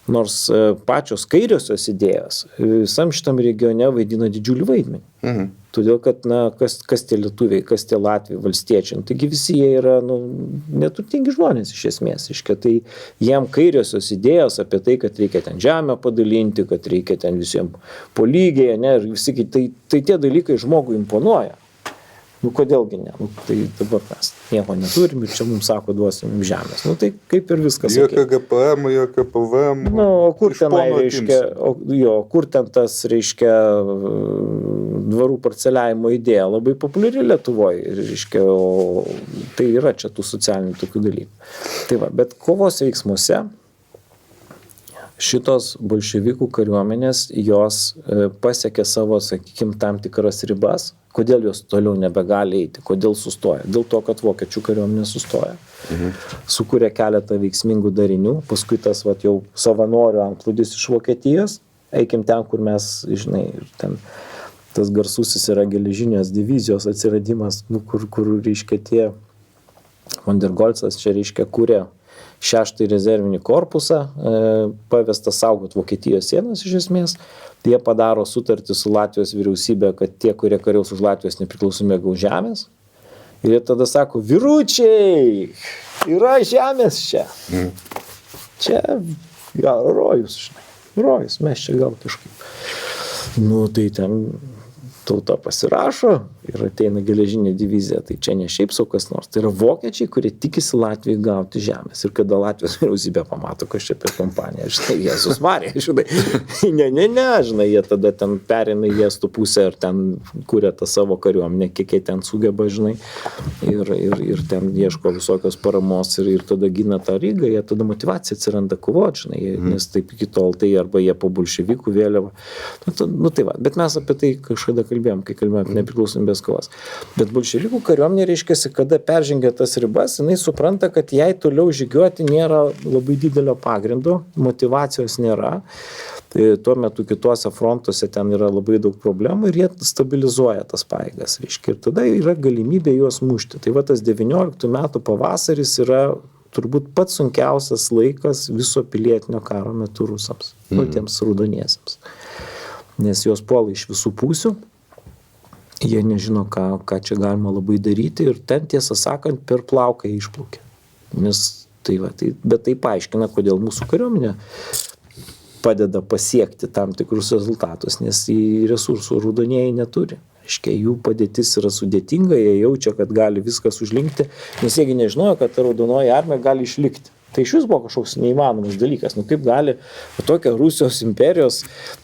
Nors pačios kairiosios idėjos visam šitam regione vaidina didžiulį vaidmenį. Todėl, kad, kas tie lietuviai, kas tie latviai, valstiečiai, taigi visi jie yra, neturtingi žmonės iš esmės. Tai jiem kairiosios idėjos apie tai, kad reikia ten žemę padalinti, kad reikia ten visiems po lygiai, ne, ir visi, tai tie dalykai žmogui imponuoja. Kodėlgi ne? Tai dabar mes nieko neturim ir čia mums sako, duosim žemės. Tai kaip ir viskas. Jokio GPM, jokio PVM. O kur tenai, reiškia, kur ten tas, reiškia, dvarų parceliavimo idėja labai populiari Lietuvoje, reiškia, tai yra čia tų socialinių tokių dalykų. Tai va, bet kovos veiksmuose šitos bolševikų kariuomenės, jos pasiekė savo, sakykime, tam tikras ribas. Kodėl jos toliau nebegali eiti? Kodėl sustoja? Dėl to, kad vokiečių kariuomenė sustoja. Sukūrė keletą veiksmingų darinių. Paskui tas jau savanorių antplūdis iš Vokietijos. Eikim ten, kur mes, žinai, ten tas garsusis yra geležinės divizijos atsiradimas, kur reiškia tie Vandergolcas čia, reiškia, kūrė 6 rezervinį korpusą, pavesta saugot Vokietijos sienas iš esmės. Jie padaro sutartį su Latvijos vyriausybė, kad tie, kurie kariaus už Latvijos nepriklausomybę, gaus žemės. Ir jie tada sako, vyručiai, yra žemės čia. Čia gal rojus, žinai. Rojus, mes čia gal kažkaip. Tai ten tauta pasirašo ir ateina geležinė divizija, tai čia ne šiaip sau kas nors, tai yra vokiečiai, kurie tikisi Latvijai gauti žemės. Ir kada Latvijos vyriausybė pamato, kas čia per kompaniją, žinai, Jėzus Marija, žinai, žinai, jie tada ten perina į estų pusę ir ten kuria tą savo kariuomenę, kiek jie ten sugeba, žinai, ir ten ieško visokios paramos ir tada gina tą Rygą, jie tada motivacija atsiranda kovoti, žinai, nes taip iki tol tai arba jie po bolševikų vėliavą. Tai va, bet mes apie tai kažkada kalbėjom, kai kalbėjom apie nepriklausomybės kovas. Bet bolševikų kariuomenė, reiškia, kada peržengia tas ribas, jinai supranta, kad jai toliau žygiuoti nėra labai didelio pagrindo, motivacijos nėra. Tai tuo metu kituose frontuose ten yra labai daug problemų ir jie stabilizuoja tas pajėgas, reiškia. Ir tada yra galimybė juos mušti. Tai va tas 19 metų pavasaris yra turbūt pats sunkiausias laikas viso pilietinio karo metu rusams, tiems raudoniesiems. Nes jos puola iš visų pusių, jie nežino, ką čia galima labai daryti ir ten, tiesą sakant, per plauką išplaukia. Nes bet tai paaiškina, kodėl mūsų kariuomenė padeda pasiekti tam tikrus rezultatus, nes resursų raudonieji neturi. Reiškia, jų padėtis yra sudėtinga, jie jaučia, kad gali viskas užlinkti, nes jiegi nežinojo, kad ta raudonoji armija gali išlikti. Tai iš vis buvo kažkoks neįmanomas dalykas. Kaip gali tokia Rusijos imperijos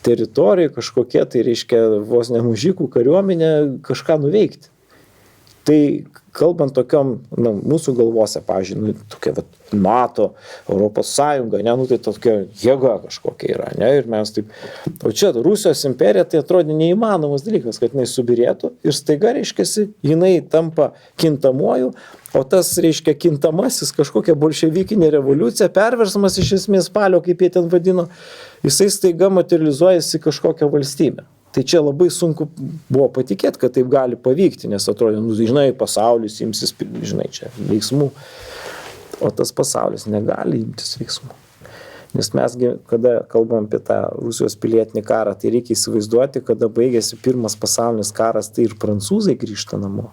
teritorija kažkokie, tai reiškia vos ne mužikų kariuomenė kažką nuveikti. Tai kalbant tokiom, mūsų galvose, pavyzdžiui, tokia NATO, Europos Sąjunga, tai tokia jėga kažkokia yra, ir mes taip, o čia Rusijos imperija, tai atrodė neįmanomas dalykas, kad jinai subirėtų ir staiga, reiškiasi, jinai tampa kintamuoju, o tas, reiškia, kintamasis kažkokia bolševikinė revoliucija, perversmas iš esmės spalio, kaip jie ten vadino, jisai staiga materializuojasi kažkokią valstybę. Tai čia labai sunku buvo patikėti, kad taip gali pavykti, nes atrodė, žinai, pasaulis imsis, žinai, čia veiksmų, o tas pasaulis negali imtis veiksmų. Nes mesgi, kada kalbam apie tą Rusijos pilietinį karą, tai reikia įsivaizduoti, kada baigėsi pirmas pasaulinis karas, tai ir prancūzai grįžta namo.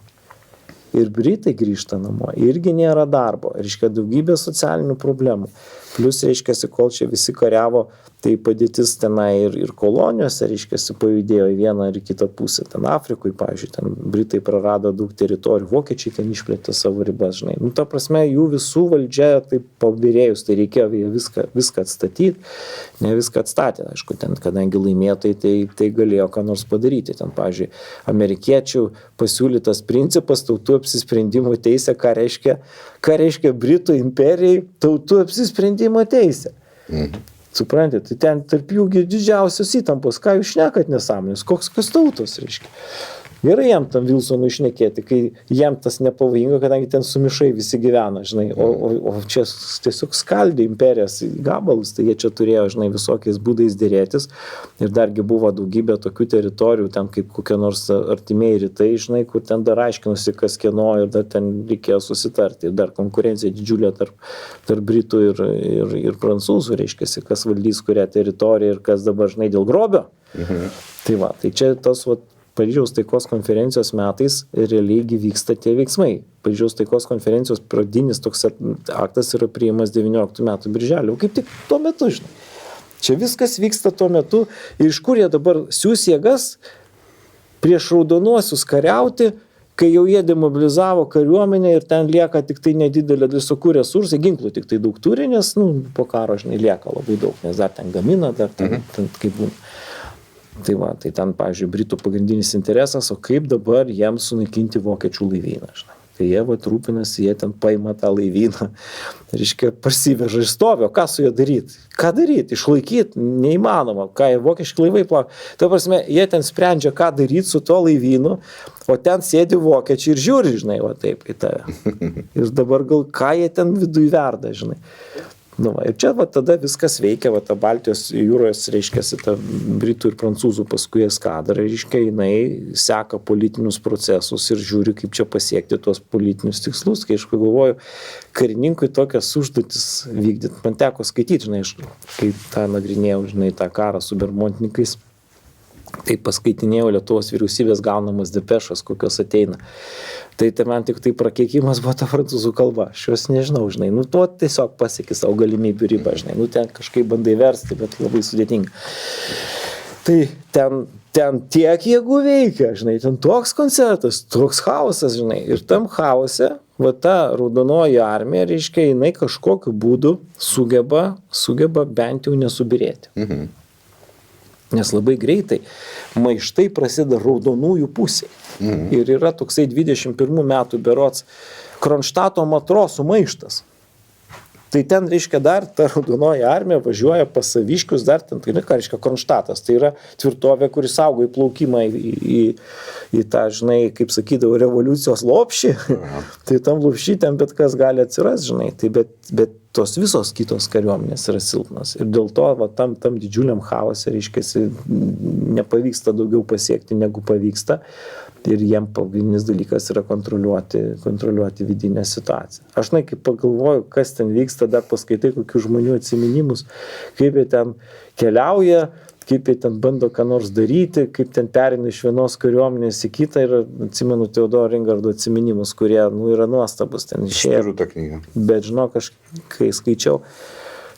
Ir britai grįžta namo, irgi nėra darbo, reiškia daugybė socialinių problemų. Plius, reiškia, kol čia visi kariavo, tai padėtis tenai ir kolonijose, reiškia, pajudėjo į vieną ir kitą pusę. Ten Afrikui, pavyzdžiui, ten Britai prarado daug teritorijų, vokiečiai ten išplėtė savo ribas, žinai. Ta prasme, jų visų valdžia taip pabirėjus, tai reikėjo viską atstatyti, ne viską atstatė. Aišku, ten, kadangi laimėtojai, tai galėjo ką nors padaryti. Ten, pavyzdžiui, amerikiečių pasiūlytas principas tautų apsisprendimo teisė, ką reiškia Britų imperijai tautų apsisprendimo teisė. Suprantate, tai ten tarp jų didžiausios įtampos, ką jūs šnekat nesąmonės, koks tautos, reiškia. Gerai jam tam Wilsonui šnekėti, kai jam tas nepavojinga, kadangi ten sumišai visi gyvena, žinai, o čia tiesiog skaldė imperijas į gabalus, tai jie čia turėjo, žinai, visokiais būdais dėrėtis ir dargi buvo daugybė tokių teritorijų, ten kaip kokie nors artimieji rytai, žinai, kur ten dar aiškinusi, kas kieno ir dar ten reikėjo susitarti ir dar konkurencija didžiulė tarp Britų ir prancūzų, reiškiasi, kas valdys kurią teritoriją ir kas dabar, žinai, dėl grobio. Tai va, tai čia tas, Paryžiaus taikos konferencijos metais realiai vyksta tie veiksmai. Paryžiaus taikos konferencijos pradinis toks aktas yra priimamas 19 metų birželį. Kaip tik tuo metu, žinai. Čia viskas vyksta tuo metu ir iš kur jie dabar siūs jėgas prieš raudonuosius kariauti, kai jau jie demobilizavo kariuomenę ir ten lieka tik tai nedidelė visokių resursai, ginklų tik tai daug turi, nes po karo, žinai, lieka labai daug, nes dar ten gamina, dar ten kaip būna. Tai va, tai ten, pavyzdžiui, Britų pagrindinis interesas, o kaip dabar jiems sunaikinti vokiečių laivyną, žinai. Tai jie rūpinasi, jie ten paima tą laivyną, reiškia, parsiveža ir stovi, o ką su juo daryti? Ką daryti? Išlaikyti? Neįmanoma. Ką jie vokiečiai laivai plaukia? Tai prasme, jie ten sprendžia, ką daryti su tuo laivynu, o ten sėdi vokiečiai ir žiūri, žinai, va taip į tave. Ir dabar gal ką jie ten viduje verda, žinai. Ir čia tada viskas veikia, ta Baltijos jūros, reiškia, ta Britų ir prancūzų paskui eskadra, reiškia, jinai seka politinius procesus ir žiūri, kaip čia pasiekti tuos politinius tikslus. Kai aš galvoju, karininkui tokias užduotis vykdyti, man teko skaityti, žinai, kai tą nagrinėjau, žinai, tą karą su bermontininkais, tai paskaitinėjau Lietuvos vyriausybės gaunamas depešas, kokios ateina. Tai man tik tai prakeikimas buvo ta prancūzų kalba. Aš jos nežinau, žinai. Tu tiesiog pasieki savo galimybių ribą, žinai. Ten kažkaip bandai versti, bet labai sudėtinga. Tai ten tiek jėgų veikia, žinai. Ten toks koncertas, toks chaosas, žinai. Ir tam chaose, ta raudonoji armija, reiškia, jinai kažkokiu būdu sugeba bent jau nesubirėti. Nes labai greitai maištai prasideda raudonųjų pusėje. Ir yra toksai 21 metų berods Kronštato matrosų maištas. Tai ten, reiškia, dar ta raudonoji armija važiuoja pas saviškius, dar ten, tai ką reiškia Kronštatas. Tai yra tvirtovė, kuris saugo įplaukimą į tą, žinai, kaip sakydavo, revoliucijos lopšį. Tai tam lopšį ten bet kas gali atsirasti, žinai. Tai bet tos visos kitos kariuomenės yra silpnos. Ir dėl to tam didžiuliam chaose, reiškia, nepavyksta daugiau pasiekti, negu pavyksta. Ir jiem pagrindinis dalykas yra kontroliuoti vidinę situaciją. Aš, kaip pagalvoju, kas ten vyksta, dar paskaitai kokių žmonių atsiminimus, kaip jie ten keliauja, kaip jie ten bando ką nors daryti, kaip ten pereina iš vienos kariuomenės į kitą. Ir atsimenu Teodoro Ringardo atsiminimus, kurie yra nuostabus ten išėjo. Skiriu tą knygą. Bet žinok, aš kai skaičiau,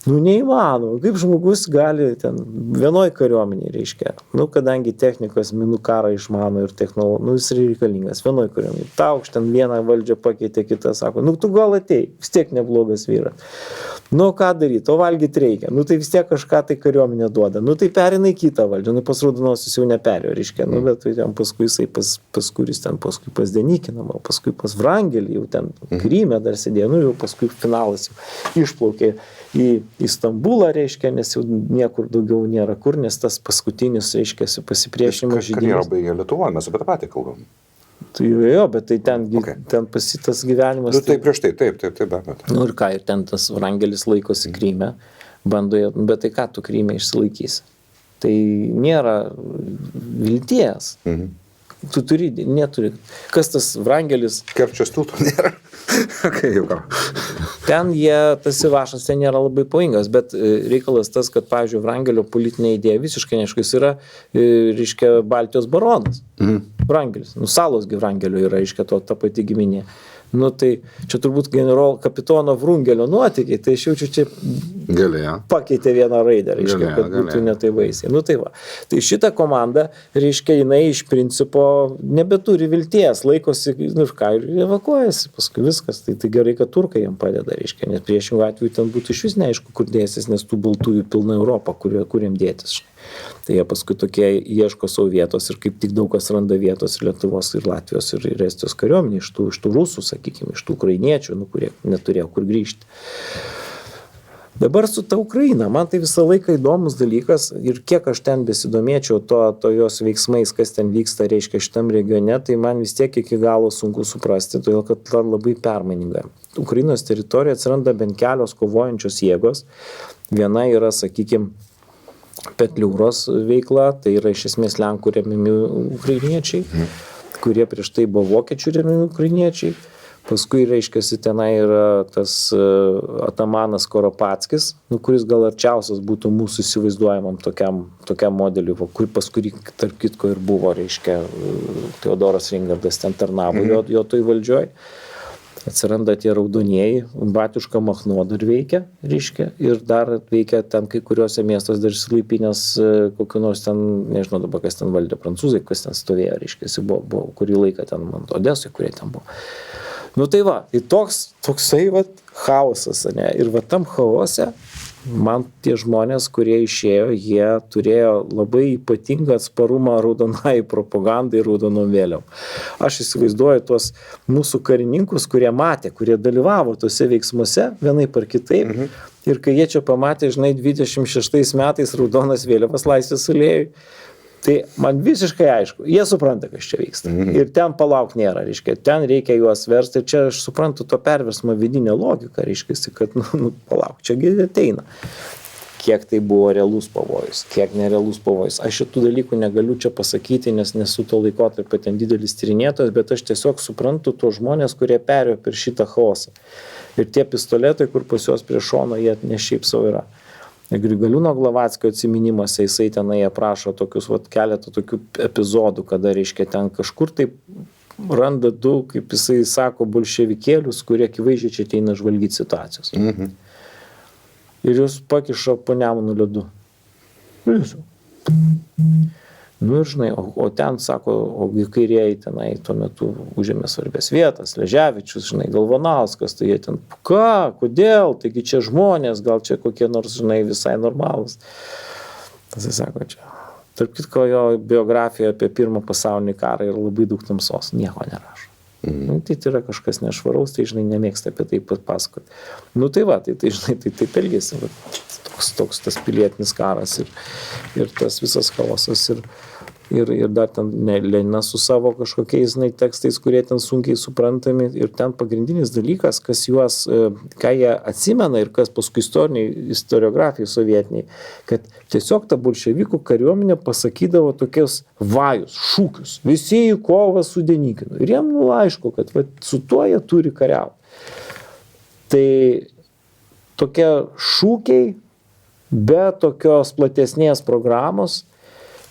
neįmanoma, kaip žmogus gali ten vienoj kariuomenėj, reiškia, kadangi technikos minų karą išmano ir technologijų, jis reikalingas vienoj kariuomenėj. Taukš ten vieną valdžią pakeitė, kitą sako, tu gal atei, vis tiek neblogas vyras. Nu, ką daryti, o valgyti reikia. Nu, tai vis tiek kažką tai kariuomenė duoda. Nu, tai perina į kitą valdžią. Nu, pas Raudonosius jau neperėjo, reiškia. Nu, bet tai ten paskui jisai pas kuris ten paskui pas Denikiną, paskui pas Vrangelį, jau ten Kryme dar sėdėjo. Nu, jau paskui finalas jau išplaukė į Stambulą, reiškia, nes jau niekur daugiau nėra kur, nes tas paskutinis, reiškia, pasipriešinimas žygimas. Karjerą baigė Lietuvoje, mes apie tą patį kalbam. Tai jo, bet tai ten pasitas gyvenimas. Nu, tai prieš tai, taip, be abejo. Nu ir ką, ir ten tas Vrangelis laikosi Kryme, bando, bet tai ką tu Kryme išsilaikysi? Tai nėra vilties. Tu neturi. Kas tas Vrangelis? Kerčės tilto nėra. Okay, jau ką. Ten tas įvašas ten nėra labai pavojingas, bet reikalas tas, kad, pavyzdžiui, Vrangelio politinė idėja visiškai neaišku, jis yra, reiškia, Baltijos baronas. Vrangelis. Nu, Salosgi Vrangelio yra, reiškia, ta pati giminė. Nu, tai čia turbūt kapitono Vrungelio nuotykiai, tai aš jaučiu čia pakeitė vieną raidę, reiškia, kad būtų ne tai baisiai. Nu, tai va. Tai šita komanda, reiškia, jinai iš principo nebeturi vilties, laikosi, nu, ir ką, ir evakuojasi, paskui viskas. Tai gerai, kad turkai jam padeda, reiškia, nes priešingų atveju ten būtų iš vis neaišku, kur dėsis, nes tų baltųjų pilna Europą, kur jam dėtis. Tai jie paskui tokie ieško savo vietos ir kaip tik daug kas randa vietos ir Lietuvos, ir Latvijos, ir Estijos kariuomenė, iš tų rusų, sakykime, iš tų ukrainiečių, nu, kurie neturėjo kur grįžti. Dabar su ta Ukraina, man tai visą laiką įdomus dalykas ir kiek aš ten besidomėčiau to jos veiksmais, kas ten vyksta, reiškia, šitam regione, tai man vis tiek iki galo sunku suprasti, todėl kad tai labai permaininga. Ukrainos teritorijoje atsiranda bent kelios kovojančios jėgos. Viena yra, sakykime, Petliūros veikla, tai yra iš esmės Lenkų remiami ukrainiečiai, kurie prieš tai buvo vokiečių remiami ukrainiečiai. Paskui, reiškiasi, tenai yra tas atamanas Koropackis, kuris gal arčiausias būtų mūsų įsivaizduojamam tokiam modeliu, pas kurį tarp kitko ir buvo, reiškia, Teodoras Ringardas ten tarnavo jo toj valdžioj. Atsiranda tie raudonieji, Batiuška Machno dar veikia, reiškia, ir dar veikia ten kai kuriuose miestos dar Silaipinės, kokiu nors ten, nežinau dabar, kas ten valdė, prancūzai, kas ten stovėjo, reiškia, buvo kurį laiką ten, man Odesoj, kurie ten buvo. Nu tai va, tai toksai va chaosas, ne, ir va tam chaose man tie žmonės, kurie išėjo, jie turėjo labai ypatingą atsparumą raudonai propagandai ir raudonom vėliavom. Aš įsivaizduoju tuos mūsų karininkus, kurie matė, kurie dalyvavo tuose veiksmuose vienaip ar kitaip. Ir kai jie čia pamatė, žinai, 26 metais raudonas vėliavas Laisvės alėjoj, tai man visiškai aišku, jie supranta, kas čia vyksta. Ir ten palauk nėra, reiškia, ten reikia juos versti. Ir čia aš suprantu to perversmo vidinę logiką, reiškia, kad, nu, palauk, čia ateina. Kiek tai buvo realus pavojus, kiek nerealus pavojus. Aš šitų dalykų negaliu čia pasakyti, nes nesu to laikotarpio ten didelis tyrinėtojas, bet aš tiesiog suprantu tos žmonės, kurie perėjo per šitą chaosą. Ir tie pistoletai, kur pas juos prie šono, jie ne šiaip savo yra. Grigaliūno Glavackio atsiminimuose jisai tenai aprašo tokius, keletą tokių epizodų, kada, reiškia, ten kažkur taip randa du, kaip jisai sako, bolševikėlius, kurie akivaizdžiai čia ateina žvalgyti situacijos. Ir jūs pakiša po Nemuno ledu. Nu ir žinai, o ten, sako, o kairieji tenai tuo metu užėmė svarbės vietas, Leževičius, žinai, Galvanauskas, tai jie ten, ką, kodėl, taigi čia žmonės, gal čia kokie nors, žinai, visai normalūs. Tas jis sako, čia. Tarp kitko, jo biografija apie Pirmą pasaulinį karą yra labai daug tamsos, nieko nerašo. Nu, tai yra kažkas nešvaraus, tai, žinai, nemėgsta apie tai pasakoti. Nu tai va, tai žinai, tai taip elgėsi, toks tas pilietinis karas ir tas visas chaosas ir dar ten Leninas su savo kažkokiais, žinai, tekstais, kurie ten sunkiai suprantami ir ten pagrindinis dalykas, kas juos, ką jie atsimena ir kas paskui istoriografijai sovietiniai, kad tiesiog ta bolševikų kariuomenė pasakydavo tokius vajus, šūkius, visi į kovą su Denikinu. Ir jiem, nu, aišku, kad va, su tuo jie turi kariauti. Tai tokie šūkiai be tokios platesnės programos.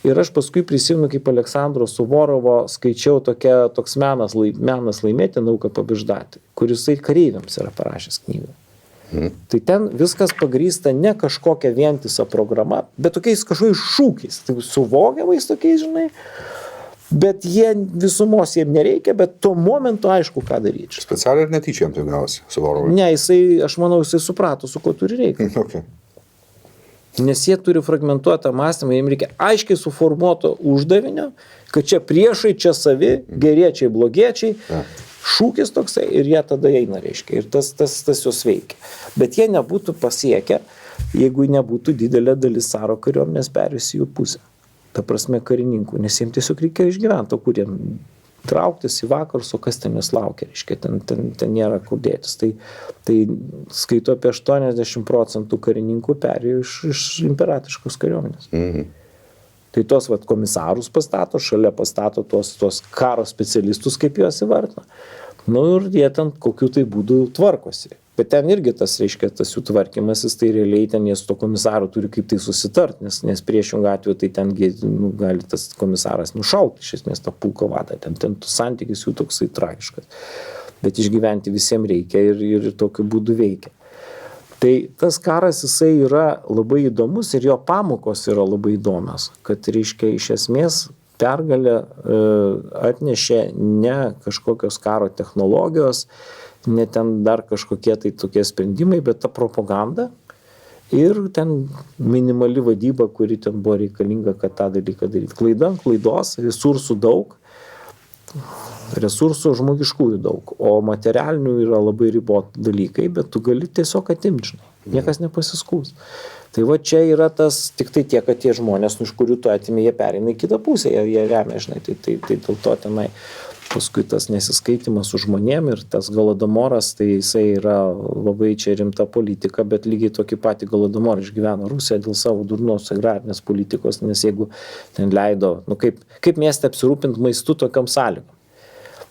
Ir aš paskui prisimenu, kaip Aleksandro Suvorovo skaičiau toks menas laimėti nauką pabiždati, kuris kareiviams yra parašęs knygą. Tai ten viskas pagrįsta ne kažkokia vientisa programa, bet tokiais kažkokiais šūkiais, tai suvokiamais tokiais, žinai. Bet visumos jiem nereikia, bet tuo momentu aišku, ką daryti. Specialiai ir netyčia jam tai gavosi su Vorovai? Ne, aš manau, jisai suprato, su kuo turi reikia. Okay. Nes jie turi fragmentuotą mąstymą, jiems reikia aiškiai suformuoto uždavinio, kad čia priešai, čia savi, geriečiai, blogiečiai, šūkis toksai ir jie tada eina, reiškia, ir tas juos veikia. Bet jie nebūtų pasiekę, jeigu nebūtų didelė dalis caro kariuomenės perėjusi jų pusę. Ta prasme karininkų, nes jiems tiesiog reikėjo išgyventi, o kur jiem trauktis į vakarus, o kas ten jas laukia, reiškia, ten nėra kur dėtis. Tai skaito apie 80% karininkų perėjo iš imperatoriškos kariuomenės. Tai tos komisarus pastato, šalia pastato tos karo specialistus, kaip juos įvardina. Ir jie ten kokiu tai būdu tvarkosi. Bet ten irgi tas, reiškia, tas jų tvarkymasis, tai realiai ten jie su to komisaru turi kaip tai susitart, nes priešingų atveju tai ten gali tas komisaras nušauti iš esmės tą pulko vadą, ten santykis jų toksai tragiškas. Bet išgyventi visiems reikia ir tokiu būdu veikia. Tai tas karas jisai yra labai įdomus ir jo pamokos yra labai įdomios, kad, reiškia, iš esmės pergalę atnešė ne kažkokios karo technologijos, ne ten dar kažkokie tai tokie sprendimai, bet ta propaganda ir ten minimali vadyba, kuri ten buvo reikalinga, kad tą dalyką daryti. Klaida, klaidos, resursų daug, resursų žmogiškųjų daug, o materialinių yra labai riboti dalykai, bet tu gali tiesiog atimti, žinai, niekas nepasiskūs. Tai va čia yra tas, tik tai tiek, kad tie žmonės, iš kurių tu atimi, jie pereina į kitą pusę, jie remia, žinai, tai dėl to tenai paskui tas nesiskaitimas su žmonėm ir tas Golodomoras, tai jisai yra labai čia rimta politika, bet lygiai tokį patį Golodomorą išgyveno Rusija dėl savo durnos agrarinės politikos, nes jeigu ten leido, kaip mieste apsirūpinti maistu tokiam sąlygom.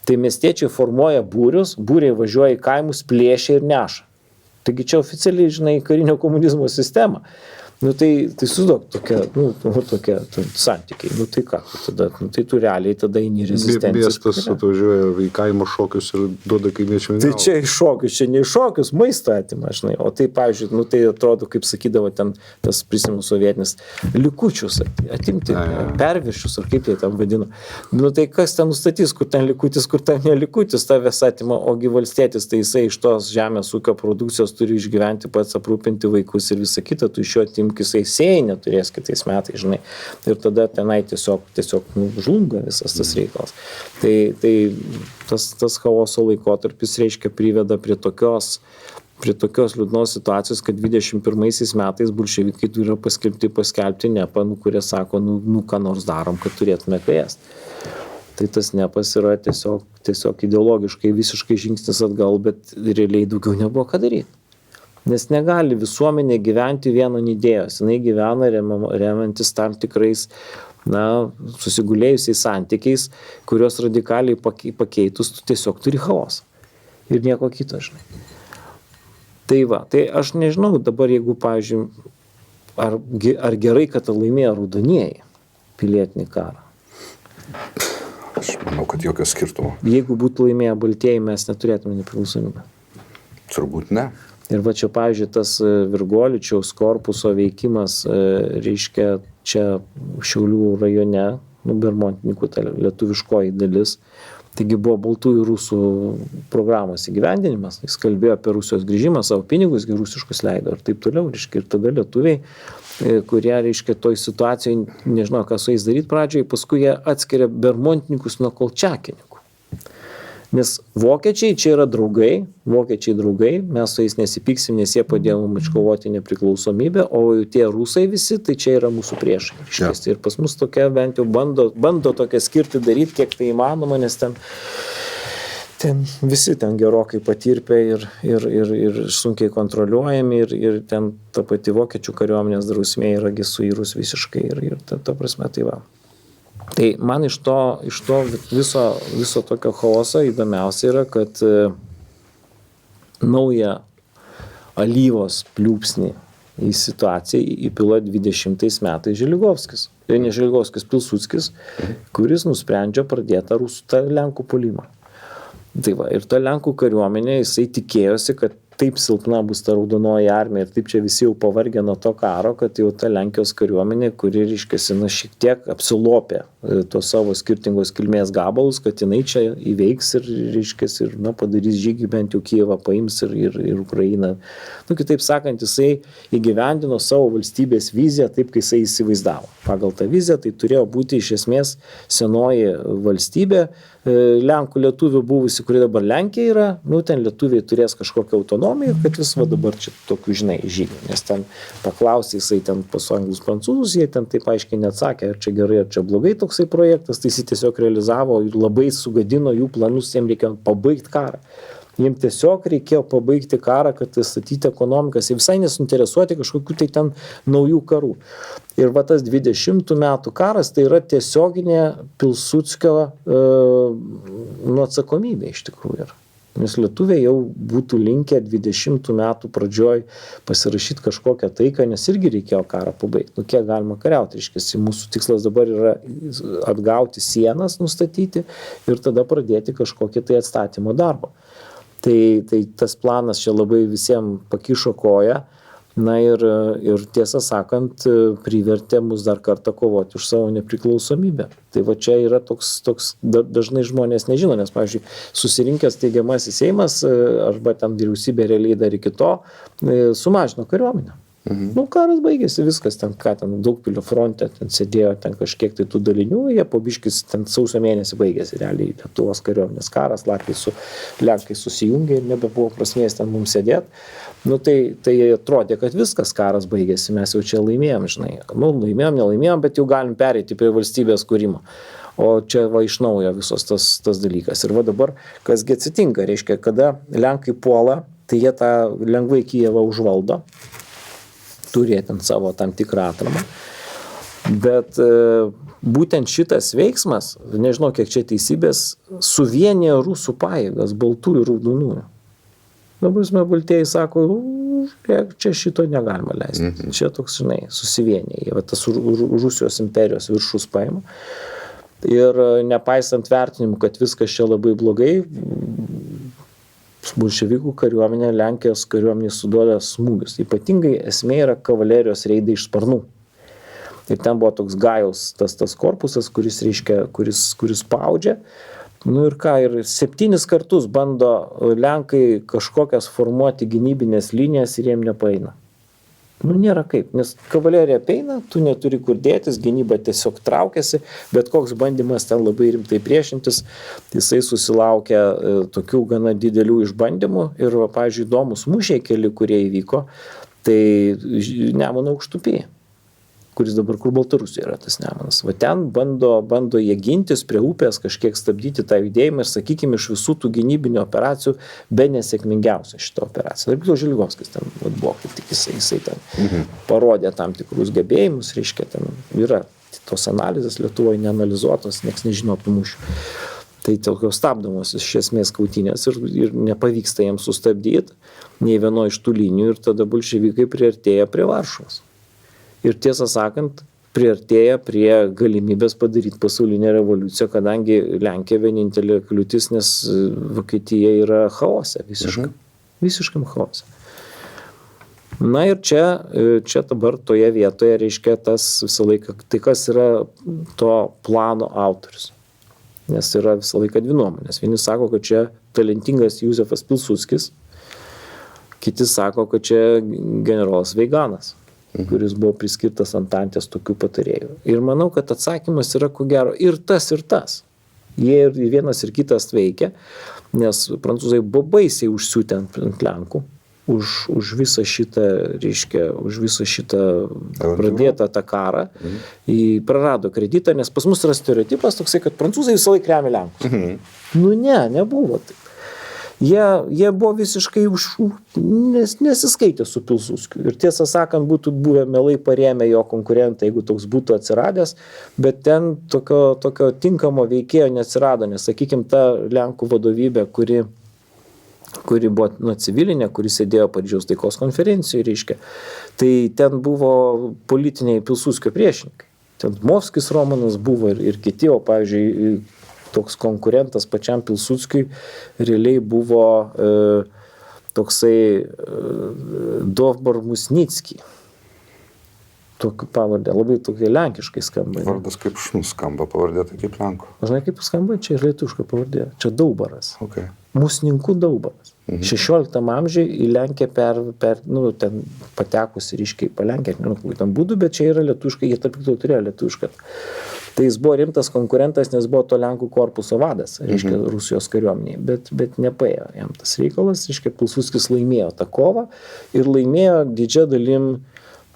Tai miestiečiai formuoja būrius, būriai važiuoja į kaimus, plėšia ir neša. Taigi čia oficialiai, žinai, karinio komunizmo sistema. Tai sudaug tokie santykiai. Tai ką, tada, tai tu realiai tada eini rezistenciją. Miestas atvažiuoja į kaimo šokius ir duoda kaimiečiam. Tai čia iš šokius, čia ne iš šokius, maistą atima, žinai. O tai, pavyzdžiui, tai atrodo, kaip sakydavo ten tas prisimenu sovietinis, likučius atimti, perviršius, ar kaip jie tam vadino. Tai kas ten nustatys, kur ten likutis, kur ten nelikutis, tavęs atima, ogi valstietis, tai jisai iš tos žemės ūkio produkcijos turi išgyventi, pats aprūpinti vaikus ir visą kitą, tu iš jo atimti, jisai sėjai neturės kitais metais, žinai. Ir tada tenai tiesiog žlunga visas tas reikalas. Tai tas chaoso laikotarpis, reiškia, priveda prie tokios liūdnos situacijos, kad 21 metais bolševikai yra paskelbti nepą, kurie sako, ką nors darom, kad turėtume ką ėsti. Tai tas nepas yra tiesiog ideologiškai visiškai žingsnis atgal, bet realiai daugiau nebuvo ką daryti. Nes negali visuomenė gyventi vien ant idėjos, jinai gyvena remiantis tam tikrais, susigulėjusiais santykiais, kurios radikaliai pakeitus, tu tiesiog turi chaosą. Ir nieko kito, žinai. Tai aš nežinau dabar, jeigu, pavyzdžiui, ar gerai, kad laimėjo raudonieji pilietinį karą. Aš manau, kad jokio skirtumo. Jeigu būtų laimėję baltieji, mes neturėtume nepriklausomybę. Turbūt ne. Ir va čia, pavyzdžiui, tas Virgoličiaus korpuso veikimas, reiškia, čia Šiaulių rajone, Bermontininkų ta lietuviškoji dalis, taigi buvo baltųjų rusų programos įgyvendinimas, jis kalbėjo apie Rusijos grįžimą, savo pinigus rusiškus leido ir taip toliau, reiškia, ir tada lietuviai, kurie, reiškia, toj situacijoje nežinau, ką su jais daryti pradžioje, paskui jie atskiria Bermontininkus nuo kolčiakininkų. Nes vokiečiai čia yra draugai, mes su jais nesipyksim, nes jie padėjo mums iškovoti nepriklausomybę, o tie rusai visi, tai čia yra mūsų priešai. Ja. Ir pas mus tokia bent jau bando tokia skirti daryti, kiek tai įmanoma, nes ten visi ten gerokai patirpę ir sunkiai kontroliuojami ir ten ta pati vokiečių kariuomenės drausmė yra suirus visiškai ir ta prasme tai va. Tai man iš to viso tokio chaoso įdomiausia yra, kad naują alyvos pliūpsnį į situaciją įpila 20 metais Želigovskis. Ir ne Želigovskis, Pilsudskis, kuris nusprendžia pradėti tą Lenkų puolimą. Tai va, ir ta Lenkų kariuomenė, jisai tikėjosi, kad taip silpna bus ta raudonoji armija ir taip čia visi jau pavargė nuo to karo, kad jau ta Lenkijos kariuomenė, kuri, reiškiasi, šiek tiek apsilopė tos savo skirtingos kilmės gabalus, kad jinai čia įveiks ir, reiškia, ir padarys žygį, bent jau Kijevą paims ir Ukrainą. Kitaip sakant, jisai įgyvendino savo valstybės viziją taip, kai jisai įsivaizdavo. Pagal tą viziją tai turėjo būti iš esmės senoji valstybė, Lenkų lietuvių buvusi, kuri dabar Lenkija yra, ten lietuviai turės kažkokią autonomiją, kad vis dabar čia tokių, žygių, nes ten paklausė jisai ten pas anglus prancūzus, jie ten taip aiškiai neatsakė, ar čia gerai, ar čia blogai toksai projektas, tai jis tiesiog realizavo ir labai sugadino jų planus, jiems reikėjo pabaigti karą. Jiems tiesiog reikėjo pabaigti karą, kad statyti ekonomikas, jie visai nesuinteresuoti kažkokių tai ten naujų karų. Ir va tas 20 metų karas tai yra tiesioginė Pilsudskio atsakomybė iš tikrųjų. Nes lietuviai jau būtų linkę 20 metų pradžioj pasirašyti kažkokią taiką, nes irgi reikėjo karą pabaigti. Kiek galima kariauti, reiškia, mūsų tikslas dabar yra atgauti sienas, nustatyti ir tada pradėti kažkokį tai atstatymo darbą. Tai tas planas čia labai visiems pakišo koją, ir tiesą sakant, privertė mus dar kartą kovoti už savo nepriklausomybę. Tai va čia yra toks dažnai žmonės nežino, nes, pavyzdžiui, susirinkęs steigiamasis Seimas, arba ten vyriausybė realiai dar iki to, sumažino kariuomenę. Karas baigėsi, viskas ten, Daugpilio fronte, ten sėdėjo ten kažkiek tai tų dalinių, jie po biškis ten sausio mėnesį baigėsi, realiai Lietuvos kariuomenės karas, Latviai su Lenkai susijungė ir nebebuvo prasmės ten mums sėdėti. Tai atrodė, kad viskas karas baigėsi, mes jau čia laimėjom, laimėjom, nelaimėjom, bet jau galim pereiti prie valstybės kūrimo. O čia va iš naujo visos tas dalykas. Ir va dabar, kasgi atsitinka, reiškia, kada Lenkai puola, tai jie tą lengvai Kijevą užvaldo, turėti savo tam tikrą atramą. Bet būtent šitas veiksmas, nežinau kiek čia teisybės, suvienija rusų pajėgas, baltų ir raudonųjų. Dabar baltieji sako, čia šito negalima leisti. Čia toks, susivienija. Tas Rusijos imperijos viršus paima. Ir nepaisant vertinimų, kad viskas čia labai blogai, bolševikų kariuomenė, Lenkijos kariuomenė suduoda smūgius. Ypatingai esmė yra kavalerijos reidai iš sparnų. Ir ten buvo toks Gajaus tas korpusas, kuris spaudžia. Ir 7 kartus bando Lenkai kažkokias formuoti gynybinės linijas ir jiem nepaeina. Nėra kaip, nes kavalerija apeina, tu neturi kur dėtis, gynyba tiesiog traukiasi, bet koks bandymas ten labai rimtai priešintis, jisai susilaukia tokių gana didelių išbandymų ir, pavyzdžiui, įdomus mūšiai keli, kurie įvyko, tai Nemuno aukštupyje, kuris dabar kur Baltarusijoje yra tas Nemunas. Va ten bando jie gintis prie upės, kažkiek stabdyti tą judėjimą ir, sakykime, iš visų tų gynybinių operacijų be nesėkmingiausia šita operacija. Ir Žiligovskis ten buvo, kaip tik jisai ten parodė tam tikrus gebėjimus, reiškia, ten yra tos analizės Lietuvoje neanalizuotos, nieks nežino apie mūšių. Tai tokios stabdomos iš esmės kautynės ir nepavyksta jiems sustabdyti nei vieno iš tų linijų ir tada bolševikai priartėja prie Varšuvos. Ir tiesą sakant, priartėja prie galimybės padaryti pasaulinę revoliuciją, kadangi Lenkija vienintelė kliūtis, nes Vokietija yra chaose, visiškam chaose. Ir čia dabar toje vietoje reiškia tas visą laiką, tai kas yra to plano autorius. Nes yra visą laiką dvi nuomonės. Vieni sako, kad čia talentingas Józefas Pilsudskis, kiti sako, kad čia generolas Veiganas, kuris buvo priskirtas Antantės tokių patarėjų. Ir manau, kad atsakymas yra ko gero ir tas. Jie ir vienas ir kitas veikia, nes prancūzai buvo baisiai užsiūtę ant Lenkų už visą šitą, reiškia, už visą šitą pradėtą tą karą. Prarado kreditą, nes pas mus yra stereotipas toksai, kad prancūzai visą laiką remia Lenkus. Nebuvo taip. Jie buvo visiškai nesiskaitę su Pilsudskiu. Ir tiesą sakant, būtų buvę mielai parėmę jo konkurentą, jeigu toks būtų atsiradęs, bet ten tokio tinkamo veikėjo neatsirado, nes, sakykime, ta Lenkų vadovybė, kuri buvo civilinė, kuri sėdėjo Paryžiaus taikos konferencijoje, reiškia, tai ten buvo politiniai Pilsudskio priešininkai. Ten Movskis Romanas buvo ir kiti, o pavyzdžiui, toks konkurentas pačiam Pilsudskiui realiai buvo toksai Dovbor Musnicki. tokiu pavardė, labai tokia lenkiškai skamba. Vardas kaip šnus skamba, pavardė tai kaip lenkų. Žinai, kaip skamba, čia ir lietuviška pavardė, čia Daubaras. Okay. Musninkų Daubaras. 16 amžiuje į Lenkiją ten patekusi ryškiai palenkę, nežinau, ten būdų, bet čia yra lietuviškai, jie tarp kitų turėjo lietuvišką. Tai jis buvo rimtas konkurentas, nes buvo to Lenkų korpuso vadas, reiškia, Rusijos kariuomeniai, bet nepaėjo jam tas reikalas, reiškia, Pilsudskis laimėjo tą kovą ir laimėjo didžia dalim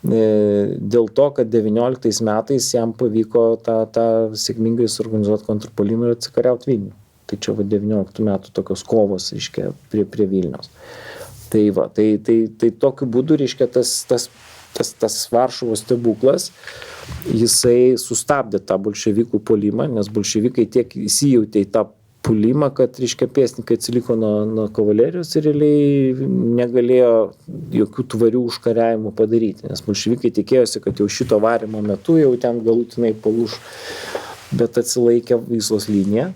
dėl to, kad 19 metais jam pavyko tą sėkmingai suorganizuoti kontrpuolimą ir atsikariauti Vilnių. Tai čia 19 metų tokios kovos, reiškia, prie Vilniaus. Tai tokiu būdu, reiškia, tas Varšuvos stebuklas, jisai sustabdė tą bolševikų puolimą, nes bolševikai tiek įsijautė į tą puolimą, kad, reiškia, pėstininkai atsiliko nuo kavalerijos ir realiai negalėjo jokių tvarių užkariavimų padaryti, nes bolševikai tikėjosi, kad jau šito varymo metu jau ten galutinai palūš, bet atsilaikė Vyslos linija.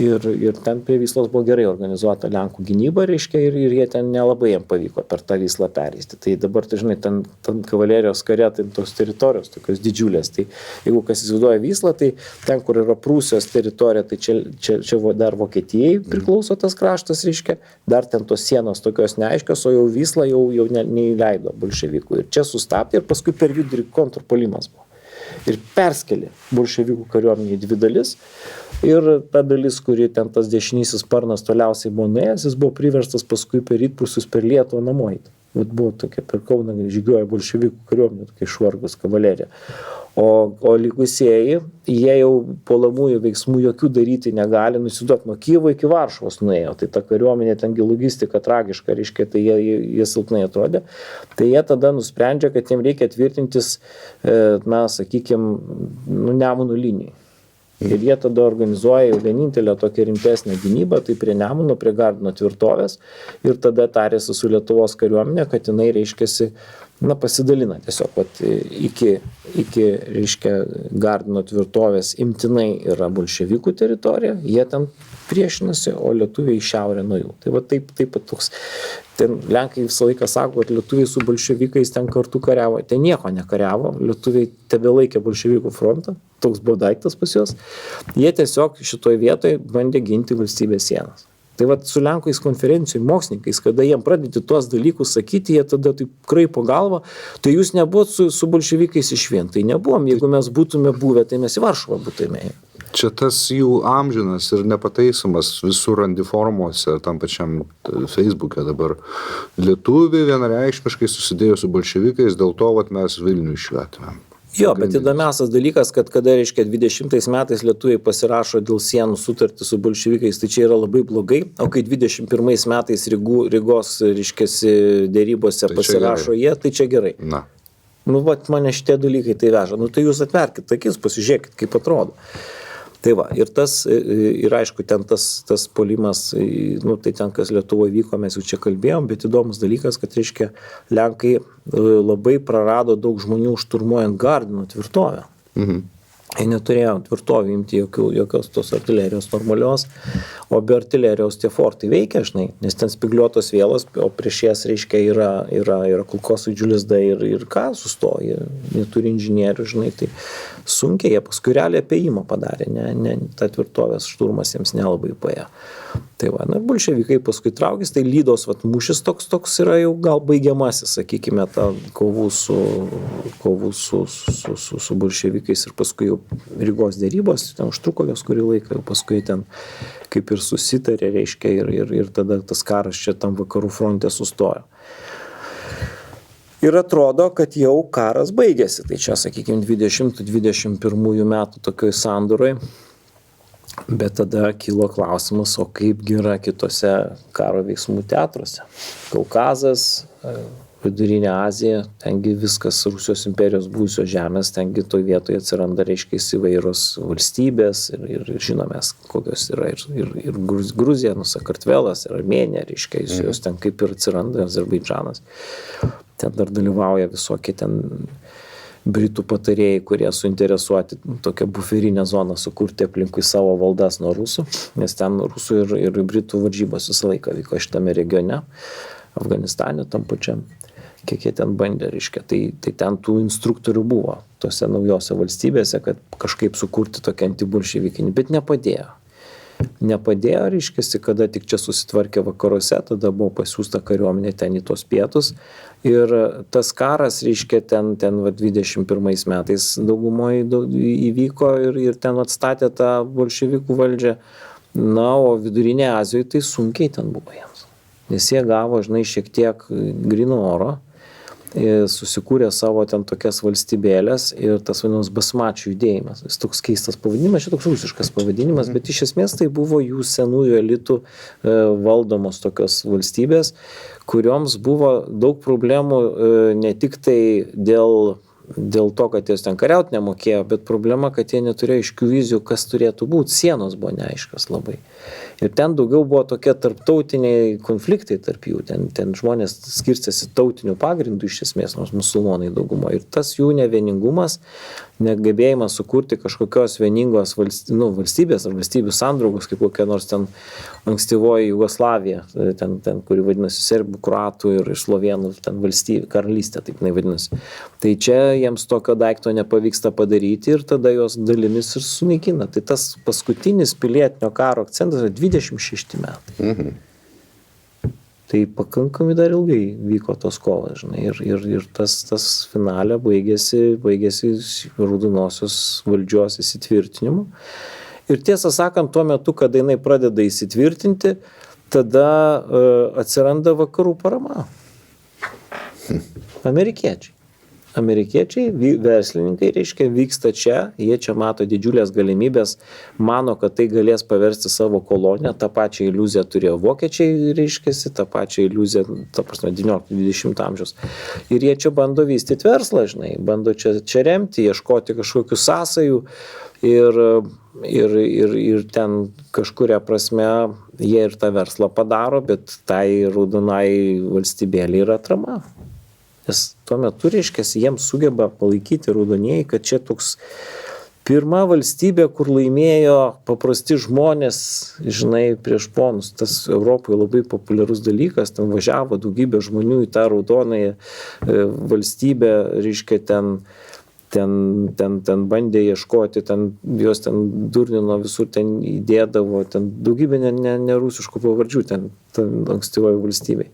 Ir ten prie Vyslos buvo gerai organizuota Lenkų gynyba, reiškia, ir jie ten nelabai jiem pavyko per tą Vyslą pereisti. Tai dabar, tai žinai, ten kavalerijos kare, tai tos teritorijos tokios didžiulės. Tai jeigu kas įsivaizduoja Vyslą, tai ten, kur yra Prūsijos teritorija, tai čia dar Vokietijai priklauso tas kraštas, reiškia, dar ten tos sienos tokios neaiškios, o jau Vyslą jau neįleido bolševikų. Ir čia sustabdė ir paskui per vidurį kontrpuolimas buvo. Ir perskelė bolševikų kariuomenį į dvi dalis. Ir ta dalis, kuri ten tas dešinysis sparnas toliausiai buvo nuėjęs, jis buvo priverstas paskui per rytprūsius per Lietuvą namo eiti. Vat buvo tokia per Kauną žygiuoja bolševikų kariuomenė, tokia išvargus kavalerija. O likusieji, jie jau puolamųjų veiksmų jokių daryti negali, nusiduoti nuo Kijevo iki Varšuvos nuėjo. Tai ta kariuomenė, tengi logistika tragiška, reiškia, tai jie silpnai atrodė. Tai jie tada nusprendžia, kad jiem reikia tvirtintis, sakykime, Nemuno linijai. Ir jie tada organizuoja jau vienintelę tokią rimtesnę gynybą, tai prie Nemuno, prie Gardino tvirtovės. Ir tada tarėsi su Lietuvos kariuomenė, kad jinai, reiškiasi, pasidalina tiesiog, iki reiškia, Gardino tvirtovės imtinai yra bolševikų teritorija, jie ten priešinasi, o lietuviai į šiaurę nuo jų. Tai va taip toks. Ten Lenkai visą laiką sako, kad lietuviai su bolševikais ten kartu kariavo. Ten nieko nekariavo, lietuviai tebelaikė bolševikų frontą, toks buvo daiktas pas juos. Jie tiesiog šitoje vietoje bandė ginti valstybės sienas. Tai va su Lenkais konferencijų mokslininkais, kada jiem pradėti tuos dalykus sakyti, jie tada taip kraipo galvą, tai jūs nebuvot su bolševikais išvien. Tai nebuvom, jeigu mes būtume buvę, tai mes į Varšuvą būtume. Čia tas jų amžinas ir nepataisomas visur randi formuose, tam pačiam Facebook'e dabar. Lietuviai vienareikšmiškai susidėjo su bolševikais, dėl to mes Vilnių išvietėme. Jo, bet įdomiausias dalykas, kad kada, reiškia, 20 metais lietuviai pasirašo dėl sienų sutartį su bolševikais, tai čia yra labai blogai, o kai 21 metais Rygos, reiškiasi, dėrybose tai pasirašo jie, tai čia gerai. Na. Mane šitie dalykai tai veža. Tai jūs atverkit akis, pasižiūrėkit, kaip atrodo. Tai va, ir aišku, ten tas puolimas, tai ten, kas Lietuvoje vyko, mes jau čia kalbėjom, bet įdomus dalykas, kad, reiškia, Lenkai labai prarado daug žmonių šturmuojant Gardino tvirtovę. Jie neturėjo tvirtovį imti jokios tos artilerijos normalios, o be artilerijos tie fortai veikia, žinai, nes ten spigliuotos vielos, o prieš jas, reiškia, yra kulkosvaidžių lizdai ir ką sustoja, neturi inžinierių, žinai, tai sunkiai jie paskui realiai apėjimą padarė, ta tvirtovės šturmas jiems nelabai paėjo. Tai va, bolševikai paskui traukės, tai Lydos mūšis toks yra jau gal baigiamasis, sakykime, ta kovų su bolševikais ir paskui jau Rygos dėrybos, ten užtruko jos kurį laiką, jau paskui ten kaip ir susitarė, reiškia, ir tada tas karas čia tam vakarų fronte sustojo. Ir atrodo, kad jau karas baigėsi, tai čia, sakykime, 20-21 metų tokioj sandūroj. Bet tada kilo klausimas, o kaip yra kitose karo veiksmų teatruose. Kaukazas, Vidurinė Azija, tengi viskas Rusijos imperijos buvusios žemės, tengi toj vietoje atsiranda, reiškia, įvairios valstybės ir žinomės, kokios yra ir Gruzija, Sakartvelas, ir Armėnija, reiškia, jos ten kaip ir atsiranda, Azerbaidžanas. Ten dar dalyvauja visokie ten Britų patarėjai, kurie suinteresuoti tokią buferinę zoną sukurti aplinkui savo valdas nuo rusų, nes ten rusų ir Britų varžybos visą laiką vyko šitame regione, Afganistane tam pačiam. kiek jie ten bandė, reiškia. Tai ten tų instruktorių buvo tose naujose valstybėse, kad kažkaip sukurti tokią antibolševikinį, bet nepadėjo. Nepadėjo, reiškiasi, kada tik čia susitvarkė vakaruose, tada buvo pasiūsta kariuomenė ten į tos pietus. Ir tas karas, reiškia, ten 21 metais daugumoje įvyko ir ten atstatė tą bolševikų valdžią. Na, o Vidurinėje Azijoje tai sunkiai ten buvo jiems. Nes jie gavo, žinai, šiek tiek gryno oro, susikūrė savo ten tokias valstybėlės ir tas vadinamas basmačių judėjimas. Jis toks keistas pavadinimas, čia toks rusiškas pavadinimas, bet iš esmės tai buvo jų senųjų elitų valdomos tokios valstybės, kurioms buvo daug problemų ne tik tai dėl to, kad jis ten kariaut nemokėjo, bet problema, kad jie neturėjo aiškių vizijų, kas turėtų būti, sienos buvo neaiškios labai. Ir ten daugiau buvo tokie tarptautiniai konfliktai tarp jų, ten žmonės skirstėsi tautinių pagrindų iš esmės, nors musulmonai daugumo. Ir tas jų nevieningumas, negebėjimas sukurti kažkokios vieningos valstybės ar valstybių sandraugos, kaip kokia nors ten ankstyvoji Jugoslavija, ten kuri vadinasi serbų, kroatų ir slovėnų ten valstybė, karalystė, taip vadinasi. Tai čia jiems tokio daikto nepavyksta padaryti ir tada jos dalimis ir sunaikina. Tai tas paskutinis pilietinio karo akcentas yra 26 metai. Mhm. Tai pakankamai dar ilgai vyko tos kovas, žinai, ir tas finale baigėsi raudonosios valdžios įsitvirtinimu. Ir tiesą sakant, tuo metu, kada jinai pradeda įsitvirtinti, tada atsiranda vakarų parama. Amerikiečiai, verslininkai, reiškia, vyksta čia, jie čia mato didžiulės galimybės, mano, kad tai galės paversti savo koloniją, tą pačią iliuziją turėjo vokiečiai, reiškiasi, tą pačią iliuziją, ta prasme, 19-20 amžiaus. Ir jie čia bando vystyti verslą, žinai, bando čia remti, ieškoti kažkokių sąsajų ir ten kažkuria prasme jie ir tą verslą padaro, bet tai raudonai valstybėlė yra atrama. Nes tuo metu, reiškia, jiems sugeba palaikyti raudonieji, kad čia toks pirma valstybė, kur laimėjo paprasti žmonės, žinai, prieš ponus. Tas Europoje labai populiarus dalykas, ten važiavo daugybė žmonių į tą raudonąją valstybę, reiškia, ten bandė ieškoti, juos ten durnino, visur ten įdėdavo, ten daugybė ne rusiškų pavardžių ten ankstyvoje valstybėje.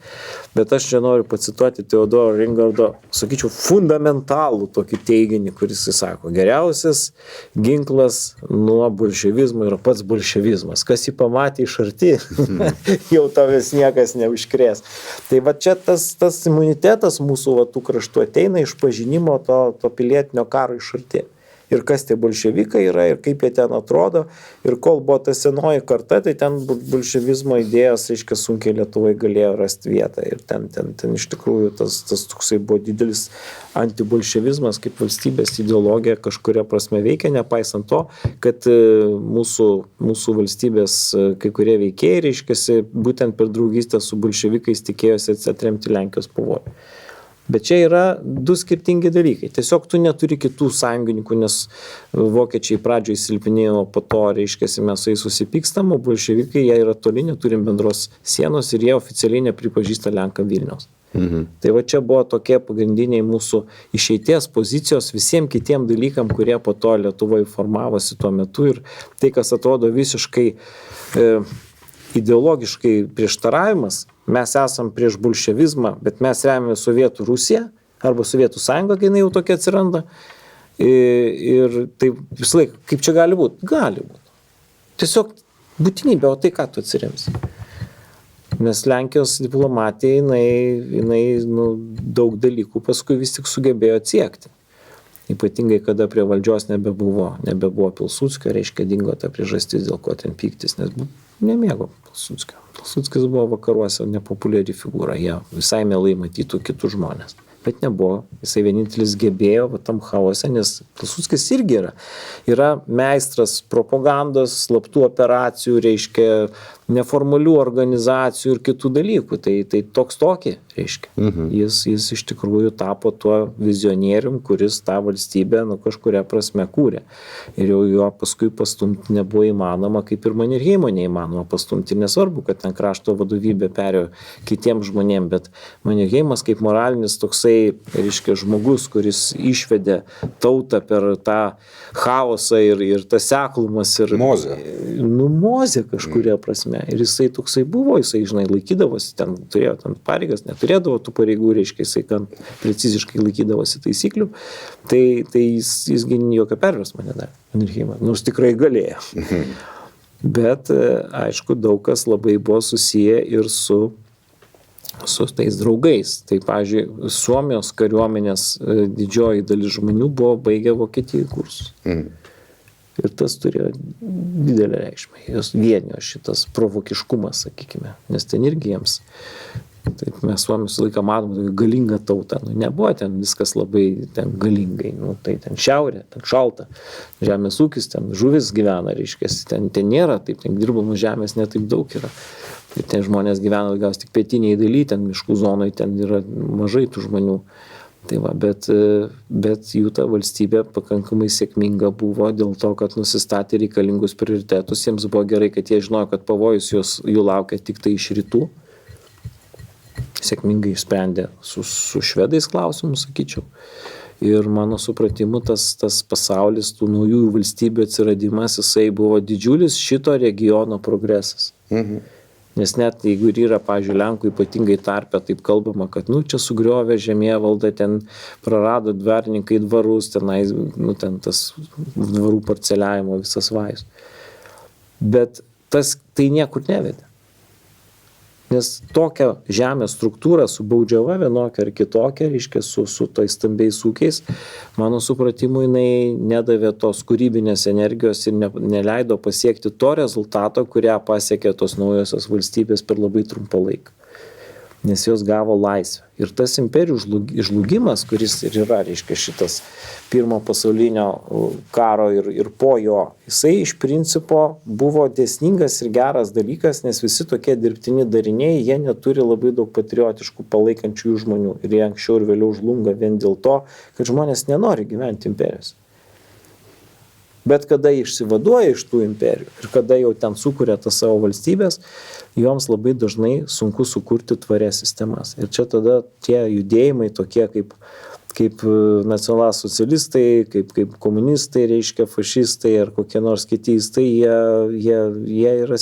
Bet aš čia noriu pacituoti Teodoro Ringardo, sakyčiau, fundamentalų tokį teiginį, kuris jis sako, geriausias ginklas nuo bolševizmo yra pats bolševizmas. Kas jį pamatė iš arti, jau tavęs niekas neužkrės. Tai va čia tas imunitetas mūsų tų kraštų ateina iš pažinimo to pilietinio karo iš arti. Ir kas tie bolševikai yra, ir kaip jie ten atrodo. Ir kol buvo ta senoji karta, tai ten bolševizmo idėjos, reiškia, sunkiai Lietuvai galėjo rasti vietą. Ir ten iš tikrųjų tas toksai buvo didelis antibolševizmas, kaip valstybės ideologija kažkuria prasme veikia, nepaisant to, kad mūsų valstybės kai kurie veikėjai, reiškia, būtent per draugystę su bolševikais tikėjosi atremti Lenkijos pavojų. Bet čia yra du skirtingi dalykai. Tiesiog tu neturi kitų sąjungininkų, nes vokiečiai pradžioje silpnėjo, po to, reiškia, mes su jais susipykstam, o bolševikai, jie yra toli, neturim bendros sienos ir jie oficialiai nepripažįsta Lenką Vilniaus. Mhm. Tai va čia buvo tokie pagrindiniai mūsų išeities pozicijos visiems kitiem dalykam, kurie po to Lietuvoje formavosi tuo metu ir tai, kas atrodo visiškai ideologiškai prieštaravimas, mes esam prieš bolševizmą, bet mes remiame Sovietų Rusiją arba Sovietų Sąjungą, kai jinai jau tokia atsiranda. Ir tai visą laiką, kaip čia gali būti? Gali būti. Tiesiog būtinybė, o tai ką tu atsiremsi? Nes Lenkijos diplomatija, jinai daug dalykų paskui vis tik sugebėjo atsiekti. Ypatingai, kada prie valdžios nebebuvo Pilsudskio, reiškia, dingo ta priežastis, dėl ko ten pyktis, nes nemėgo Pilsudskio. Pilsudskis buvo vakaruose nepopuliari figūra, jie visai mielai matytų kitus žmonės. Bet nebuvo. Jisai vienintelis gebėjo tam chaose, nes Pilsudskis irgi yra meistras propagandos, slaptų operacijų, reiškia neformalių organizacijų ir kitų dalykų. Tai tokį, reiškia. Jis iš tikrųjų tapo tuo vizionierium, kuris tą valstybę kažkuria prasme kūrė. Ir jau jo paskui pastumti nebuvo įmanoma, kaip ir Mannerheimo neįmanoma pastumti. Nesvarbu, kad ten krašto vadovybė perėjo kitiems žmonėms, bet Mannerheimas kaip moralinis toksai, reiškia, žmogus, kuris išvedė tautą per tą chaosą ir tas seklumas. Mozė. Mozė kažkuria prasme. Ir jisai toksai buvo, jisai, laikydavosi, turėjo pareigas, neturėdavo tų pareigų, reiškia, jisai gan preciziškai laikydavosi taisyklių. Tai jisgi jokio perversmo nedarė, Mannerheimas, nors tikrai galėjo. Bet, aišku, daug kas labai buvo susiję ir su tais draugais. Tai, pavyzdžiui, Suomijos kariuomenės didžioji dalis žmonių buvo baigę Vokietijai kursus. Ir tas turėjo didelę reikšmę. Jos vienijo šitas provokiškumas, sakykime, nes ten irgi jiems, taip mes Suomijos laiką matom, galinga tauta. Nebuvo ten viskas labai ten galingai. Tai ten šiaurė, ten šalta. Žemės ūkis, ten žuvis gyvena, reiškia, ten nėra, taip, ten dirbamų žemės netaip daug yra. Ir ten žmonės gyvena gal tik pietiniai daly, ten miškų zonai, ten yra mažai tų žmonių. Tai va, bet jų ta valstybė pakankamai sėkminga buvo dėl to, kad nusistatė reikalingus prioritetus. Jiems buvo gerai, kad jie žinojo, kad pavojus jų laukia tik tai iš rytų. Sėkmingai išsprendė su švedais klausimus, sakyčiau. Ir mano supratimu, tas pasaulis, tų naujųjų valstybių atsiradimas, jisai buvo didžiulis šito regiono progresas. Nes net jeigu ir yra, pavyzdžiui, Lenkų ypatingai tarpe, taip kalbama, kad čia sugriovė žemėvaldą, ten prarado dvarininkai dvarus, ten tas dvarų parceliavimo visas vajus. Bet tai niekur nevedė. Nes tokia žemės struktūra su baudžiava vienokia ar kitokia, reiškia su tais stambiais ūkiais, mano supratimu, jinai nedavė tos kūrybinės energijos ir neleido pasiekti to rezultato, kurią pasiekė tos naujosios valstybės per labai trumpą laiką. Nes jos gavo laisvę. Ir tas imperijų žlugimas, kuris ir yra, reiškia, šitas pirmo pasaulinio karo ir po jo, jisai iš principo buvo dėsningas ir geras dalykas, nes visi tokie dirbtini dariniai, jie neturi labai daug patriotiškų palaikančių žmonių. Ir jie anksčiau ir vėliau žlunga vien dėl to, kad žmonės nenori gyventi imperijos. Bet kada išsivaduoja iš tų imperijų ir kada jau ten sukuria tas savo valstybės, joms labai dažnai sunku sukurti tvarias sistemas. Ir čia tada tie judėjimai tokie kaip nacionalsocialistai, kaip komunistai, reiškia fašistai ar kokie nors kiti, jie yra,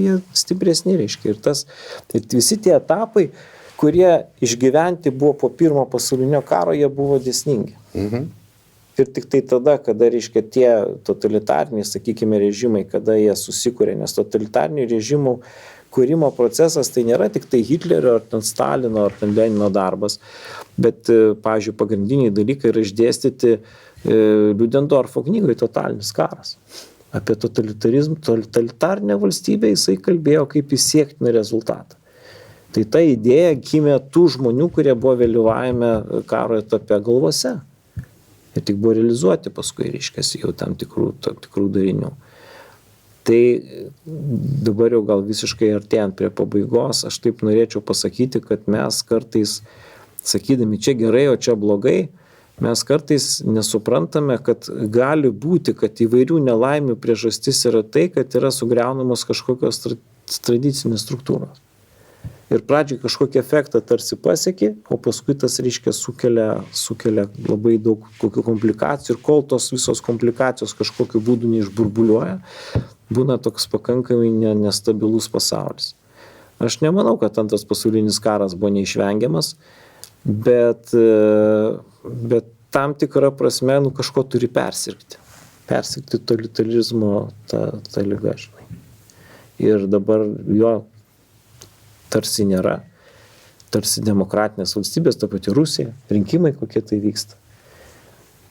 jie stipresni, reiškia. Ir visi tie etapai, kurie išgyventi buvo po pirmo pasaulinio karo, jie buvo dėsningi. Ir tik tai tada, kada, reiškia, tie totalitariniai, sakykime, režimai, kada jie susikuria, nes totalitarinių režimų kūrimo procesas tai nėra tik tai Hitlerio ar ten Stalino ar ten Lenino darbas, bet, pavyzdžiui, pagrindiniai dalykai yra išdėstyti Liudendorfo knygoje Totalinis karas. Apie totalitarinę valstybę jisai kalbėjo kaip įsiektiną rezultatą. Tai ta idėja gimė tų žmonių, kurie buvo vėlyvajame karo etape galvose. Ir tik buvo realizuoti paskui, reiškia, jau tam tikrų darinių. Tai dabar jau gal visiškai artėjant prie pabaigos, aš taip norėčiau pasakyti, kad mes kartais, sakydami čia gerai, o čia blogai, mes kartais nesuprantame, kad gali būti, kad įvairių nelaimių priežastis yra tai, kad yra sugriaunamos kažkokios tradicinės struktūros. Ir pradžiai kažkokį efektą tarsi pasiekė, o paskui tas, reiškia, sukelia labai daug kokių komplikacijų. Ir kol tos visos komplikacijos kažkokiu būdu neišburbuliuoja, būna toks pakankamai nestabilus pasaulis. Aš nemanau, kad antras pasaulinis karas buvo neišvengiamas, bet tam tikrą prasme kažko turi persirgti. Persirgti totalitarizmo ta liga, žinai. Ir dabar jo tarsi nėra, tarsi demokratinės valstybės, ta pati Rusija, rinkimai kokie tai vyksta.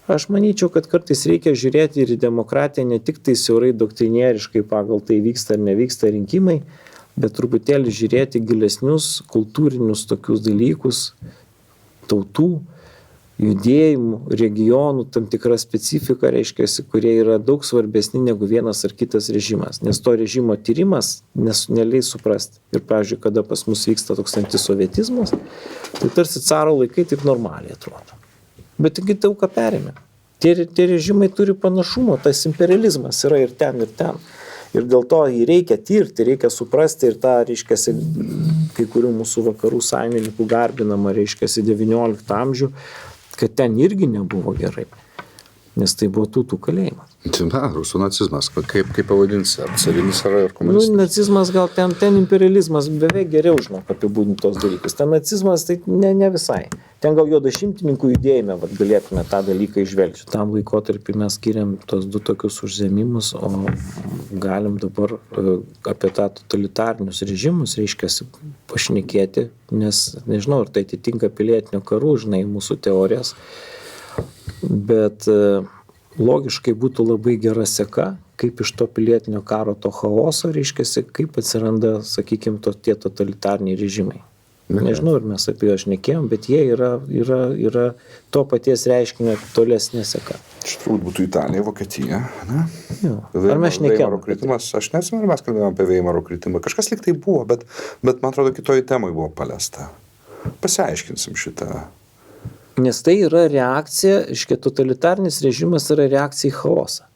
Aš manyčiau, kad kartais reikia žiūrėti ir į demokratiją ne tik tai siaurai doktrinieriškai pagal tai vyksta ar nevyksta rinkimai, bet truputėlį žiūrėti gilesnius kultūrinius tokius dalykus, tautų, judėjimų, regionų, tam tikra specifika, reiškiasi, kurie yra daug svarbesni negu vienas ar kitas režimas. Nes to režimo tyrimas neleis suprasti. Ir, pavyzdžiui, kada pas mus vyksta toks antisovietizmas, tai tarsi caro laikai taip normaliai atrodo. Bet taigi daug ką perėmė. Tie režimai turi panašumo, tas imperializmas yra ir ten, ir ten. Ir dėl to jį reikia tirti, reikia suprasti ir tą, reiškiasi, kai kurių mūsų vakarų sąjungininkų garbinama, reiškiasi, 19 amžių, kad ten irgi nebuvo gerai, nes tai buvo tautų kalėjimas. Na, rusų nacizmas, kaip pavadinsi, ar carinis ar komunistas? Nacizmas gal ten imperializmas beveik geriau, žinok, apibūdinti tos dalykus. Ten nacizmas tai ne visai. Ten gal juodašimtininkų judėjime galėtume tą dalyką išvelgti. Tam laikotarpį mes skiriam tos du tokius užsiėmimus, o galim dabar apie tą totalitarinius režimus, reiškiasi, pašnekėti, nes nežinau, ar tai atitinka pilietinio karų, žinai, mūsų teorijas, bet logiškai būtų labai gera seka, kaip iš to pilietinio karo, to chaoso, reiškiasi, kaip atsiranda, sakykime, tie totalitariniai režimai. Nežinau, ar mes apie juos šnekėjom, bet jie yra to paties reiškinio tolesnė seka. Čia turbūt būtų Italija, Vokietija, ne? Jo. Ar mes šnekėjom? Aš neatsimenu, mes kalbėjome apie Veimaro kritimą. Kažkas lyg tai buvo, bet man atrodo, kitoj temai buvo paliesta. Pasiaiškinsim šitą. Nes tai yra reakcija, totalitarnis režimas yra reakcija į chaosą.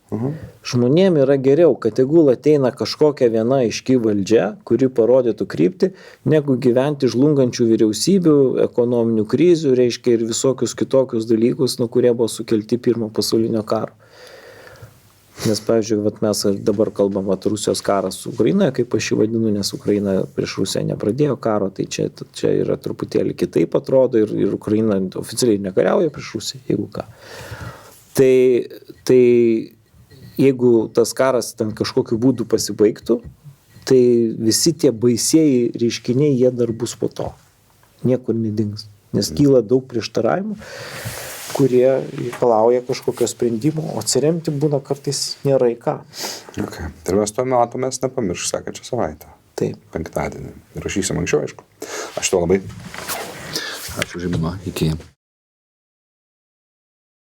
Žmonėm yra geriau, kad tegul ateina kažkokia viena aiški valdžia, kuri parodytų kryptį, negu gyventi žlungančių vyriausybių, ekonominių krizių, reiškia ir visokius kitokius dalykus, kurie buvo sukelti Pirmo pasaulinio karo. Nes, pavyzdžiui, mes dabar kalbam Rusijos karas su Ukrainoje, kaip aš jį vadinu, nes Ukraina prieš Rusiją nepradėjo karo, tai čia yra truputėlį kitaip atrodo ir Ukraina oficialiai nekariauja prieš Rusiją, jeigu ką. Tai jeigu tas karas ten kažkokiu būdu pasibaigtų, tai visi tie baisieji reiškiniai, jie dar bus po to. Niekur nedings. Nes kyla daug prieštaravimų, kurie reikalauja kažkokio sprendimo, o atsiremti būna kartais nėra į ką. Okay. Ir mes to matomės, nepamiršk sekančią savaitę. Taip. Penktadienį. Rašysim anksčiau, aišku. Aš to labai. Ačiū, Žilviną. Iki.